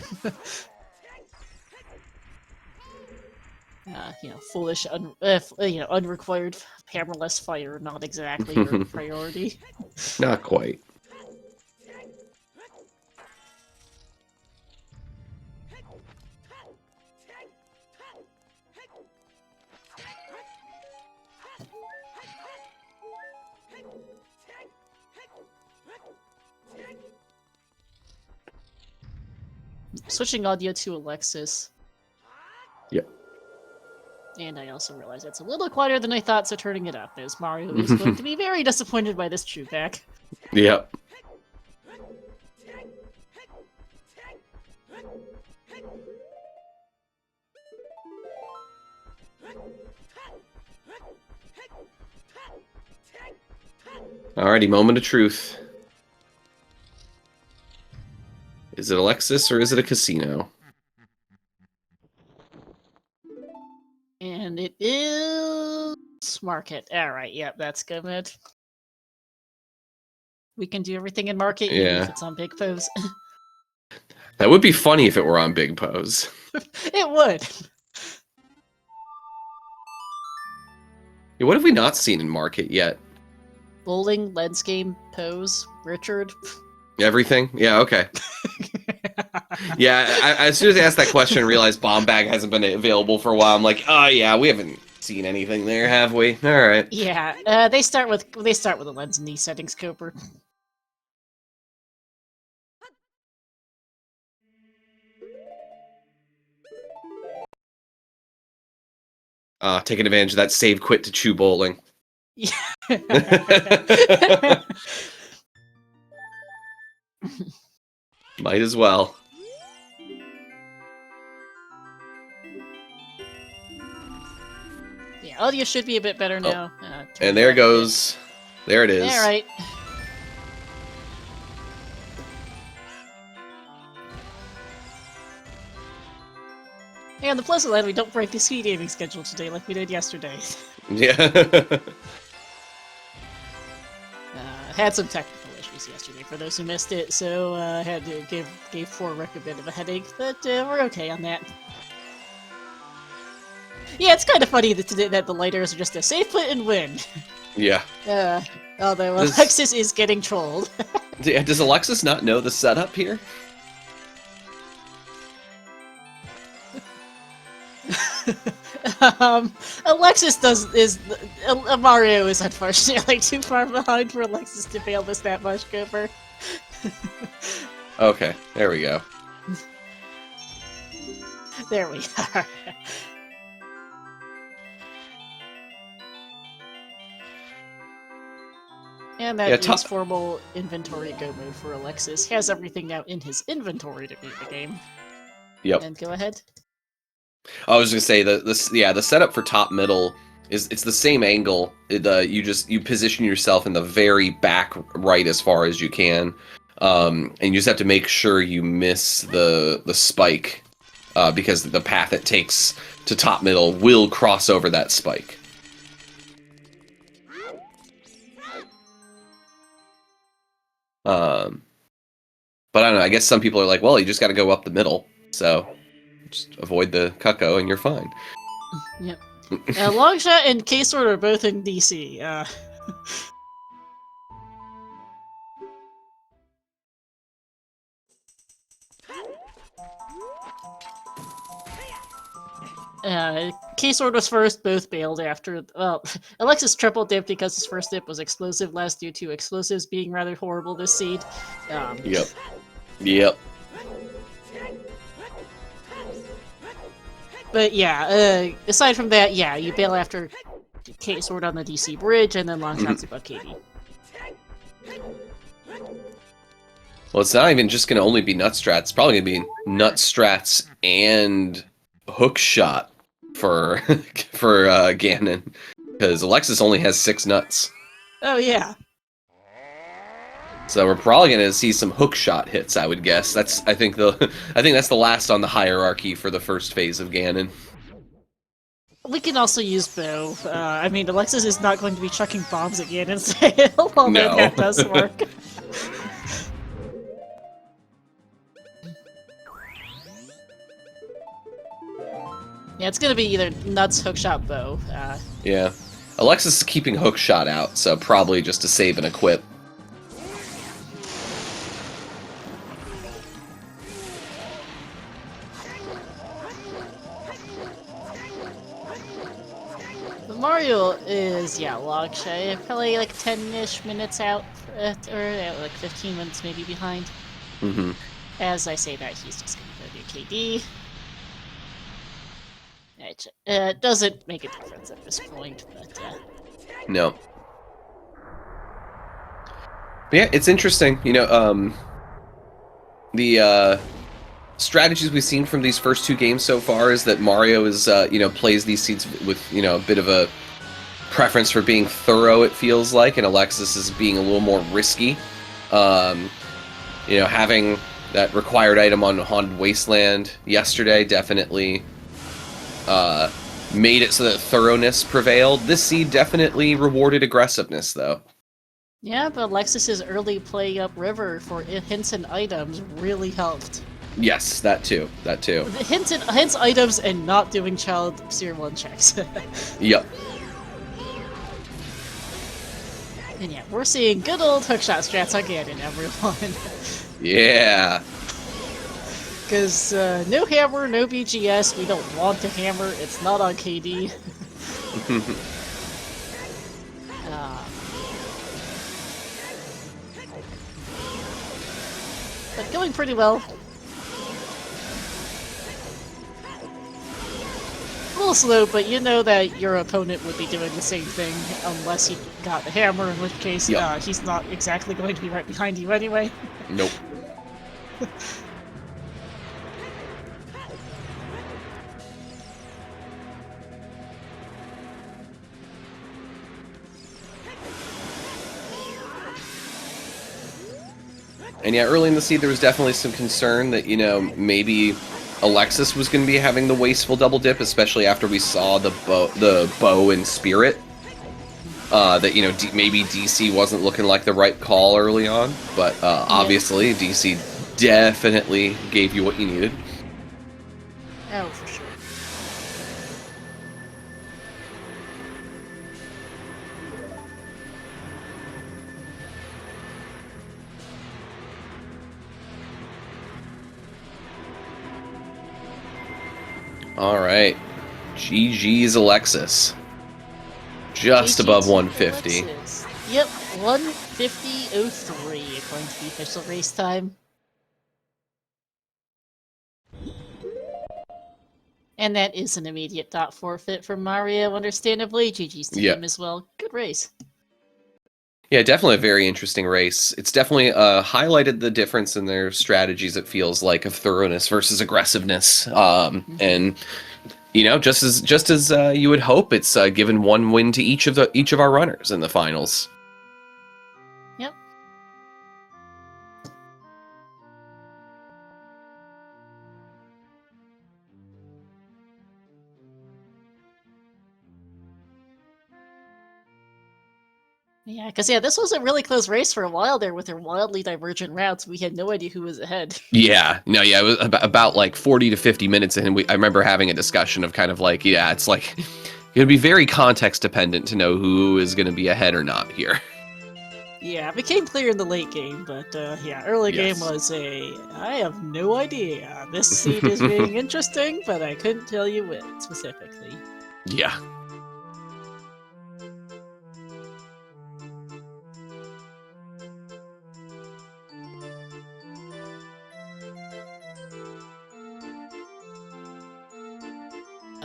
You know, foolish, unrequired hammerless fire, not exactly your priority. Not quite. Switching audio to Alexis. Yep. And I also realize it's a little quieter than I thought, so turning it up, as Mario is going to be very disappointed by this chewback. Yep. Alrighty, moment of truth. Is it Alexis or is it a casino? And it is... Market. Alright, yep, that's good. We can do everything in Market, even if it's on Big Pose. That would be funny if it were on Big Pose. It would. Yeah, what have we not seen in Market yet? Bowling, Lens Game, Pose, Richard. Everything? Yeah, okay. Yeah, as soon as I asked that question and realized Bomb Bag hasn't been available for a while, I'm like, oh yeah, we haven't seen anything there, have we? Alright. Yeah, they start with a lens in these settings, Cooper. Taking advantage of that save quit to chew bowling. Yeah. Might as well. Yeah, audio should be a bit better now. And there goes. There it is. Alright. Yeah, on the plus side, we don't break the Speedgaming schedule today like we did yesterday. Yeah. Had some technical issues yesterday for those who missed it, so had to gave 4 Rick a bit of a headache, but we're okay on that. Yeah, it's kind of funny that the lighters are just a safe put and win. Yeah. Although Alexis is getting trolled. Does Alexis not know the setup here? Alexis Mario is unfortunately too far behind for Alexis to fail this that much, Cooper. Okay, there we go. There we are. And that is formal inventory go move for Alexis. He has everything now in his inventory to beat the game. Yep. And go ahead. I was gonna say the setup for top middle is it's the same angle. You position yourself in the very back right as far as you can, and you just have to make sure you miss the spike, because the path it takes to top middle will cross over that spike. But I don't know. I guess some people are like, well, you just got to go up the middle, so. Just avoid the cucko and you're fine. Yep. Longshot and K-Sword are both in DC. K-Sword was first, both bailed after. Well, Alexis triple dipped because his first dip was explosive last due to explosives being rather horrible this seed. Yep. Yep. But yeah, aside from that, yeah, you bail after K-Sword on the DC bridge, and then Longshot's above KD. Well, it's not even just going to only be nut strats. It's probably going to be nut strats and hook shot for Ganon, because Alexis only has 6 nuts. Oh yeah. So we're probably going to see some hook shot hits, I would guess. I think that's the last on the hierarchy for the first phase of Ganon. We can also use bow. I mean, Alexis is not going to be chucking bombs at Ganon's tail, although No. that does work. Yeah, it's gonna be either nuts, hookshot, bow. Yeah. Alexis is keeping hookshot out, so probably just to save and equip. But Mario is, yeah, log shy. Probably like 10-ish minutes out, or like 15 minutes maybe behind. Mm-hmm. As I say that, he's just gonna go do KD. It doesn't make a difference at this point, but No. But yeah, it's interesting. You know, the strategies we've seen from these first two games so far is that Mario is, you know, plays these seeds with, you know, a bit of a preference for being thorough, it feels like, and Alexis is being a little more risky. You know, having that required item on Haunted Wasteland yesterday definitely made it so that thoroughness prevailed. This seed definitely rewarded aggressiveness, though. yeah, but Alexis's early play up river for hints and items really helped. Yes, that too. That too. Hints items and not doing child Tier 1 checks. Yep. And yeah, we're seeing good old hookshot strats on Ganon, everyone. Yeah. Because no hammer, no BGS, we don't want to hammer, it's not on KD. But going pretty well. A little slow, but you know that your opponent would be doing the same thing unless he got the hammer, in which case he's not exactly going to be right behind you anyway. Nope. And yeah, early in the seed, there was definitely some concern that, you know, maybe Alexis was going to be having the wasteful double dip, especially after we saw the bow and spirit. That, you know, maybe DC wasn't looking like the right call early on, but obviously DC definitely gave you what you needed. Oh, for sure. All right. GG's Alexis. Just above 150. Alexis. Yep, 150.03 according to the official race time. And that is an immediate dot forfeit for Mario, understandably. GG's to him as well. Good race. Yeah, definitely a very interesting race. It's definitely highlighted the difference in their strategies, it feels like, of thoroughness versus aggressiveness. And, you know, just as you would hope, it's given one win to each of our runners in the finals. Yep. Yeah, because this was a really close race for a while there with their wildly divergent routes. We had no idea who was ahead. Yeah, no, yeah, it was about like 40 to 50 minutes in. I remember having a discussion of kind of like, yeah, it's like going to be very context dependent to know who is going to be ahead or not here. Yeah, it became clear in the late game, but yeah, early game was I have no idea. This seed is being interesting, but I couldn't tell you when specifically. Yeah.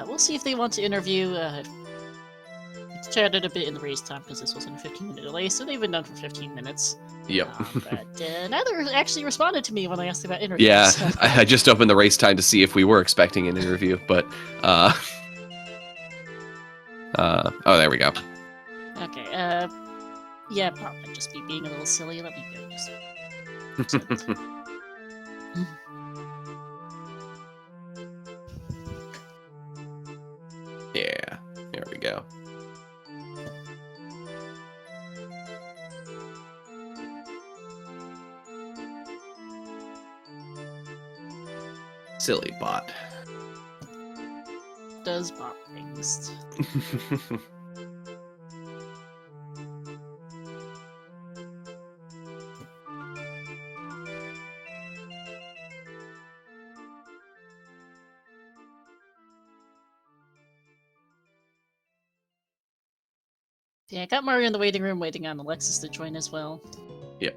We'll see if they want to interview. We chatted a bit in the race time because this was in a 15-minute delay, so they've been done for 15 minutes. Yep. But neither actually responded to me when I asked about interviews. Yeah, So. I just opened the race time to see if we were expecting an interview, but oh, there we go. Okay. Yeah, probably just be being a little silly. Let me go. Yeah, there we go. Silly bot. Does bot things. Yeah, I got Mario in the waiting room waiting on Alexis to join as well. Yep.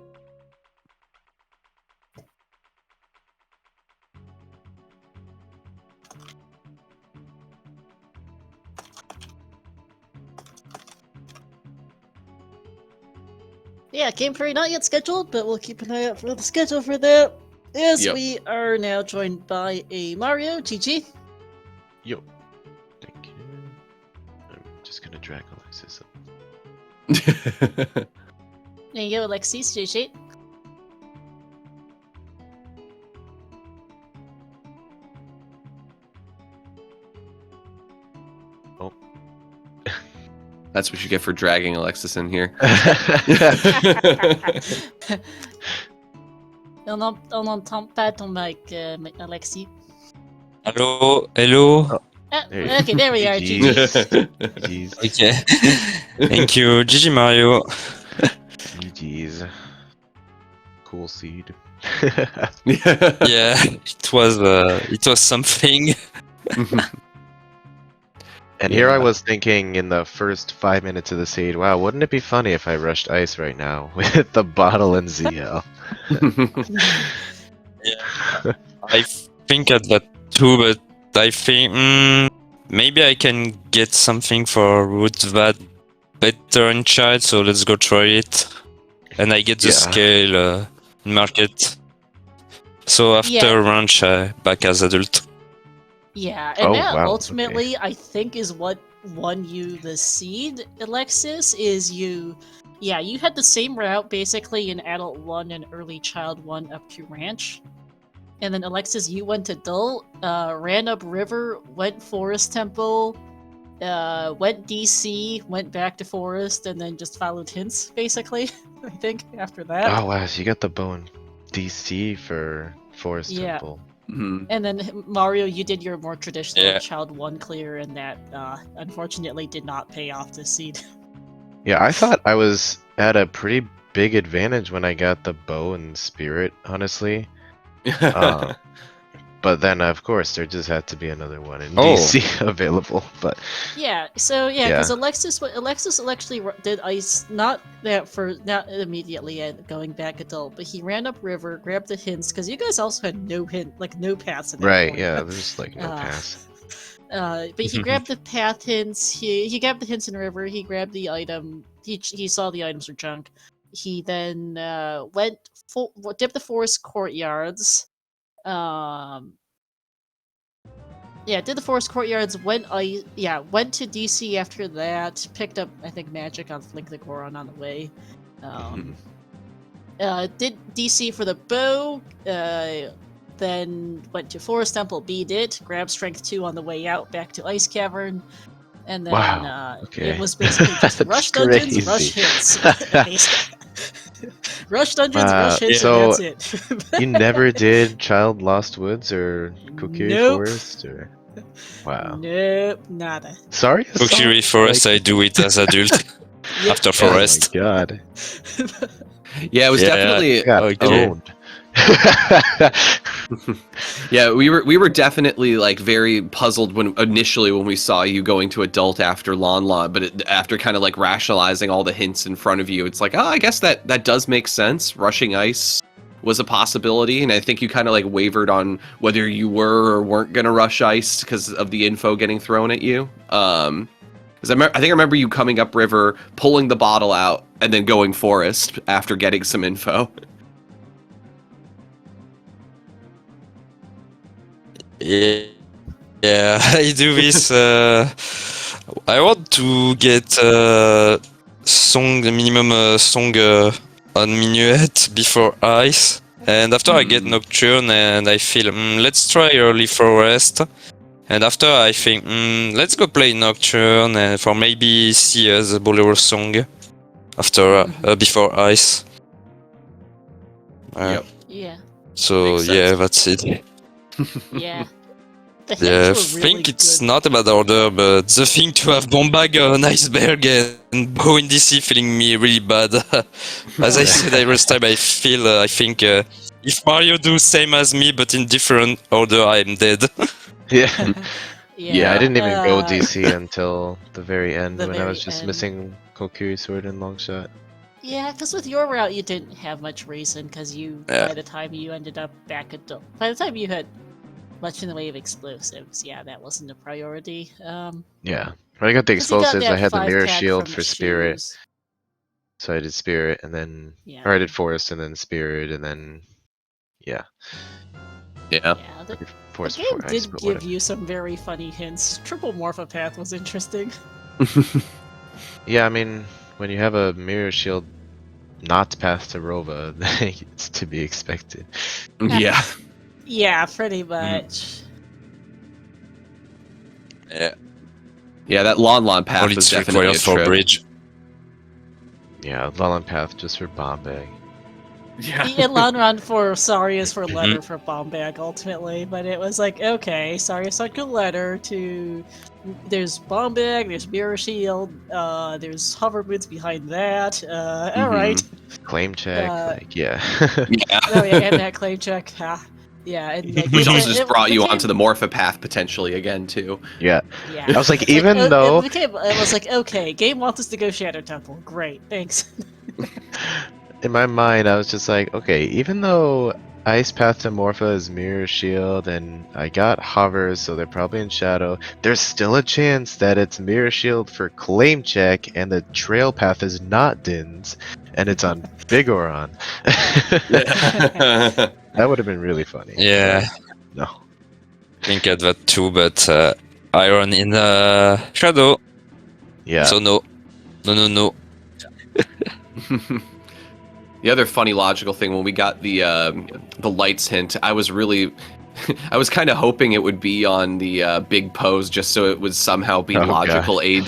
Yeah, Game 3 not yet scheduled, but we'll keep an eye out for the schedule for that. As Yep. we are now joined by a Mario, GG. Yo. Thank you. I'm just gonna drag Alexis up. There you go, Alexis, GG. Oh. That's what you get for dragging Alexis in here. On n'entend pas ton mic, Alexis. Hello, hello. Oh. Ah, There you okay, there we are, GG. GG. GG's. Okay. Thank you, GG Mario. GG's. Cool seed. Yeah, it was something. And here I Yeah. was thinking in the first 5 minutes of the seed, wow, wouldn't it be funny if I rushed ice right now with the bottle and ZL? Yeah, I think at that too, but I think maybe I can get something for root that better in chat, so let's go try it. And I get the Yeah. scale in market. So after Yeah. ranch, back as adult. Yeah, and Oh, that wow, ultimately, I think, is what won you the seed, Alexis, is you had the same route, basically, in Adult 1 and Early Child 1 up to Ranch. And then, Alexis, you went to Adult, ran up River, went Forest Temple, went DC, went back to Forest, and then just followed hints, basically, I think, after that. Oh, wow, so you got the bow in DC for Forest Yeah. Temple. Mhm. And then Mario, you did your more traditional Yeah. Child 1 clear, and that unfortunately did not pay off this seed. Yeah, I thought I was at a pretty big advantage when I got the bow and spirit, honestly. But then, of course, there just had to be another one in Oh. DC available. But Yeah, so Yeah. because Alexis actually did ice not immediately at going back adult, but he ran up river, grabbed the hints because you guys also had no paths at that right, point. yeah, there's like no pass. But he grabbed the path hints. He grabbed the hints in river. He grabbed the item. He saw the items were junk. He then dipped the forest courtyards. Did the forest courtyards. Went to DC after that. Picked up I think magic on Flink the Goron on the way. Did DC for the bow. Then went to Forest Temple, beat it, grabbed Strength 2 on the way out, back to Ice Cavern, and then Wow, okay. it was basically just That's rush dungeons, crazy. rush hits. Rush dungeons, rush hits, so and that's it. You never did Child Lost Woods or Kokiri Nope. Forest? Or... Wow. Nope, nada. Sorry? Kokiri Forest, I do it as adult. Yep. After Oh Forest. my god. Yeah, it was Yeah. definitely. Got Okay. owned. Yeah, we were definitely like very puzzled when we saw you going to adult after Lon Lon, but after kind of like rationalizing all the hints in front of you, it's like, oh, I guess that does make sense. Rushing ice was a possibility, and I think you kind of like wavered on whether you were or weren't gonna rush ice because of the info getting thrown at you. Because I think I remember you coming up river, pulling the bottle out, and then going forest after getting some info. Yeah, I do this. I want to get the minimum song on Minuet before Ice. And after I get Nocturne and I feel, let's try Early Forest. And after I think, let's go play Nocturne and for maybe see the Bolero song after before Ice. Yep. Yeah. So Makes yeah, sense. that's it. Yeah. The Yeah, I hints were really think it's good. not a bad order, but the thing to have Bombag on Iceberg and Bow in DC feeling me really bad. As I said every time, I think if Mario do same as me but in different order, I'm dead. Yeah. Yeah, I didn't even go uh, DC until the very end the when I very was just end. missing Kokiri Sword and Longshot. Yeah, because with your route you didn't have much reason, because by the time you ended up back at by the time you had much in the way of explosives, yeah, that wasn't a priority. Yeah. When I got the 'Cause you got explosives, I that had the mirror 5-pack shield from for the Spirit. shoes. So I did Spirit and then, Yeah. or I did Forest and then Spirit and then, yeah. Yeah. Yeah, I did the Forest game before Ice, did but give whatever. you some very funny hints. Triple Morphopath was interesting. Yeah, I mean, when you have a mirror shield not path to Rova, it's to be expected. Yeah. Yeah, pretty much. Yeah, Yeah, that Lon path all was it's definitely required a for trip. bridge. Yeah, Lalan path just for Bombay. Yeah. Lanron for Sarius for letter for Bombag ultimately, but it was like, okay, Sarius sent a letter to there's Bombag, there's Mirror Shield, there's hover boots behind that. Alright. Claim check, yeah. Yeah. Oh yeah, and that claim check. Yeah, and like Which it, also just it brought you became, onto the Morphopath potentially again too. Yeah. Yeah. I was like, Like, even though it was like, okay, game wants us to go Shadow Temple. Great, thanks. in my mind I was just like, okay, even though Ice Path to Morpha is Mirror Shield and I got Hovers, so they're probably in Shadow, there's still a chance that it's Mirror Shield for Claim Check and the Trail Path is not Din's and it's on Bigoron. That would have been really funny. Yeah, but no. think at that too, but Iron in Shadow. Yeah. So no. The other funny logical thing when we got the lights hint, I was really, I was kind of hoping it would be on the big pose just so it would somehow be Oh, logical God. AD.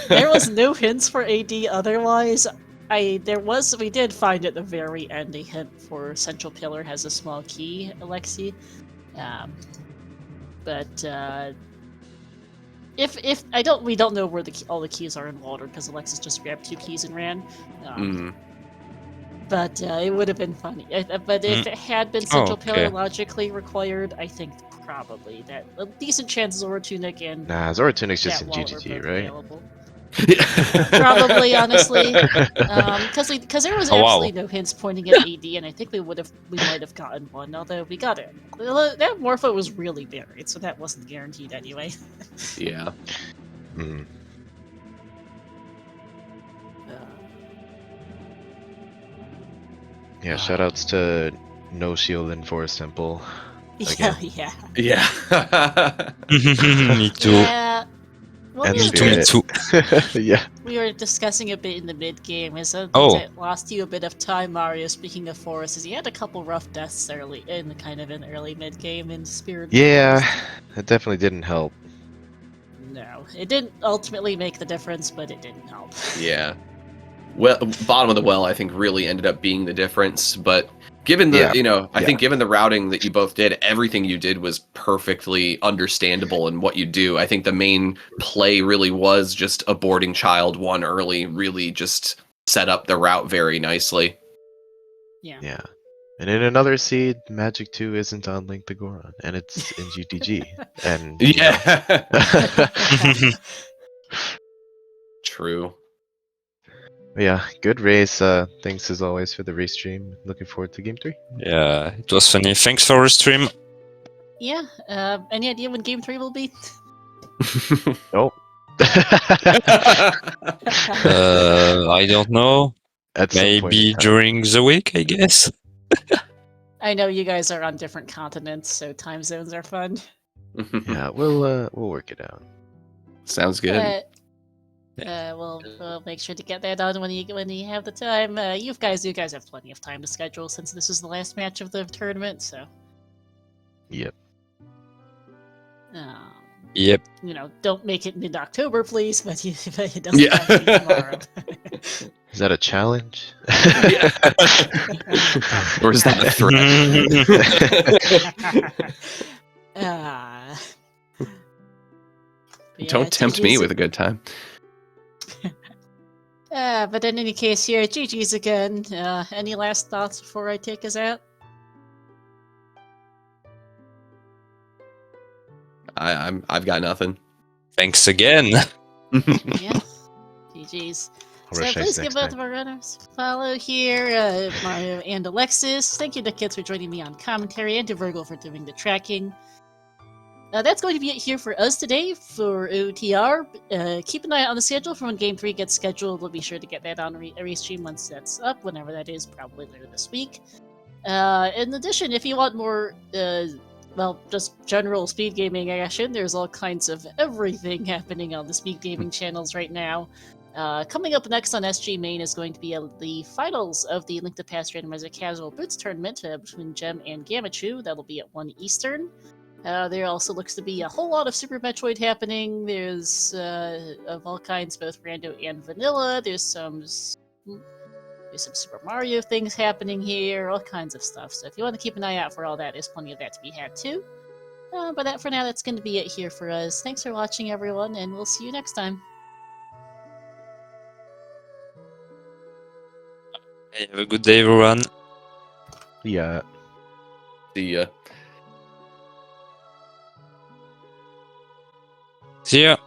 There was no hints for AD otherwise. We did find at the very end a hint for Central Pillar has a small key, Alexi. But we don't know where all the keys are in Walter because Alexis just grabbed 2 keys and ran. But it would have been funny. But if it had been Central Pillar logically required, I think probably that a decent chance Zoratunic and Nah, Zoratunic's just in Cat Wall are GGG, both right? available. Probably, honestly, because there was absolutely no hints pointing at AD, and I think we might have gotten one. Although we got it, that Morpho was really buried, so that wasn't guaranteed anyway. Yeah. Mm. Yeah, shoutouts to No Shield in Forest Temple. Yeah, Again. Yeah. Me too. Yeah. Well, And Me too. Yeah. We were discussing a bit in the mid game. Oh. Lost you a bit of time, Mario. Speaking of Forest, he had a couple rough deaths early in early mid game in Spirit. Yeah, it definitely didn't help. No, it didn't ultimately make the difference, but it didn't help. Yeah. Well, bottom of the well, I think really ended up being the difference. But given the, I think given the routing that you both did, everything you did was perfectly understandable in what you do. I think the main play really was just aborting Child 1 early, really just set up the route very nicely. Yeah. And in another seed, Magic 2 isn't on Link to Goron, and it's in GTG. And True. Yeah, good race. Thanks as always for the race stream. Looking forward to game 3. Yeah, it was funny. Thanks for the stream. Yeah. Any idea when game 3 will be? Nope. I don't know. At some point Maybe in time. during the week, I guess. I know you guys are on different continents, so time zones are fun. Yeah, we'll work it out. Sounds good. We'll make sure to get that on when you have the time. You guys have plenty of time to schedule since this is the last match of the tournament. So, Yep. Yep. Don't make it mid-October, please. But it doesn't have to be tomorrow. Is that a challenge? Or is that a threat? Don't tempt me with a good time. But in any case, here, GG's again. Any last thoughts before I take us out? I've got nothing. Thanks again. Yeah. GG's. So please give both of our runners a follow here, Mario and Alexis. Thank you to Kids for joining me on commentary, and to Virgil for doing the tracking. That's going to be it here for us today for OTR. Keep an eye out on the schedule for when Game 3 gets scheduled. We'll be sure to get that on a restream once that's up, whenever that is, probably later this week. In addition, if you want more, just general speed gaming action, there's all kinds of everything happening on the speed gaming channels right now. Coming up next on SG Main is going to be the finals of the Link to Past Randomizer Casual Boots tournament between Gem and Gamachu. That'll be at 1 Eastern. There also looks to be a whole lot of Super Metroid happening. There's of all kinds, both rando and vanilla. There's some Super Mario things happening here, all kinds of stuff. So if you want to keep an eye out for all that, there's plenty of that to be had too. But for now, that's going to be it here for us. Thanks for watching, everyone, and we'll see you next time. Hey, have a good day, everyone. Yeah. See ya. See ya.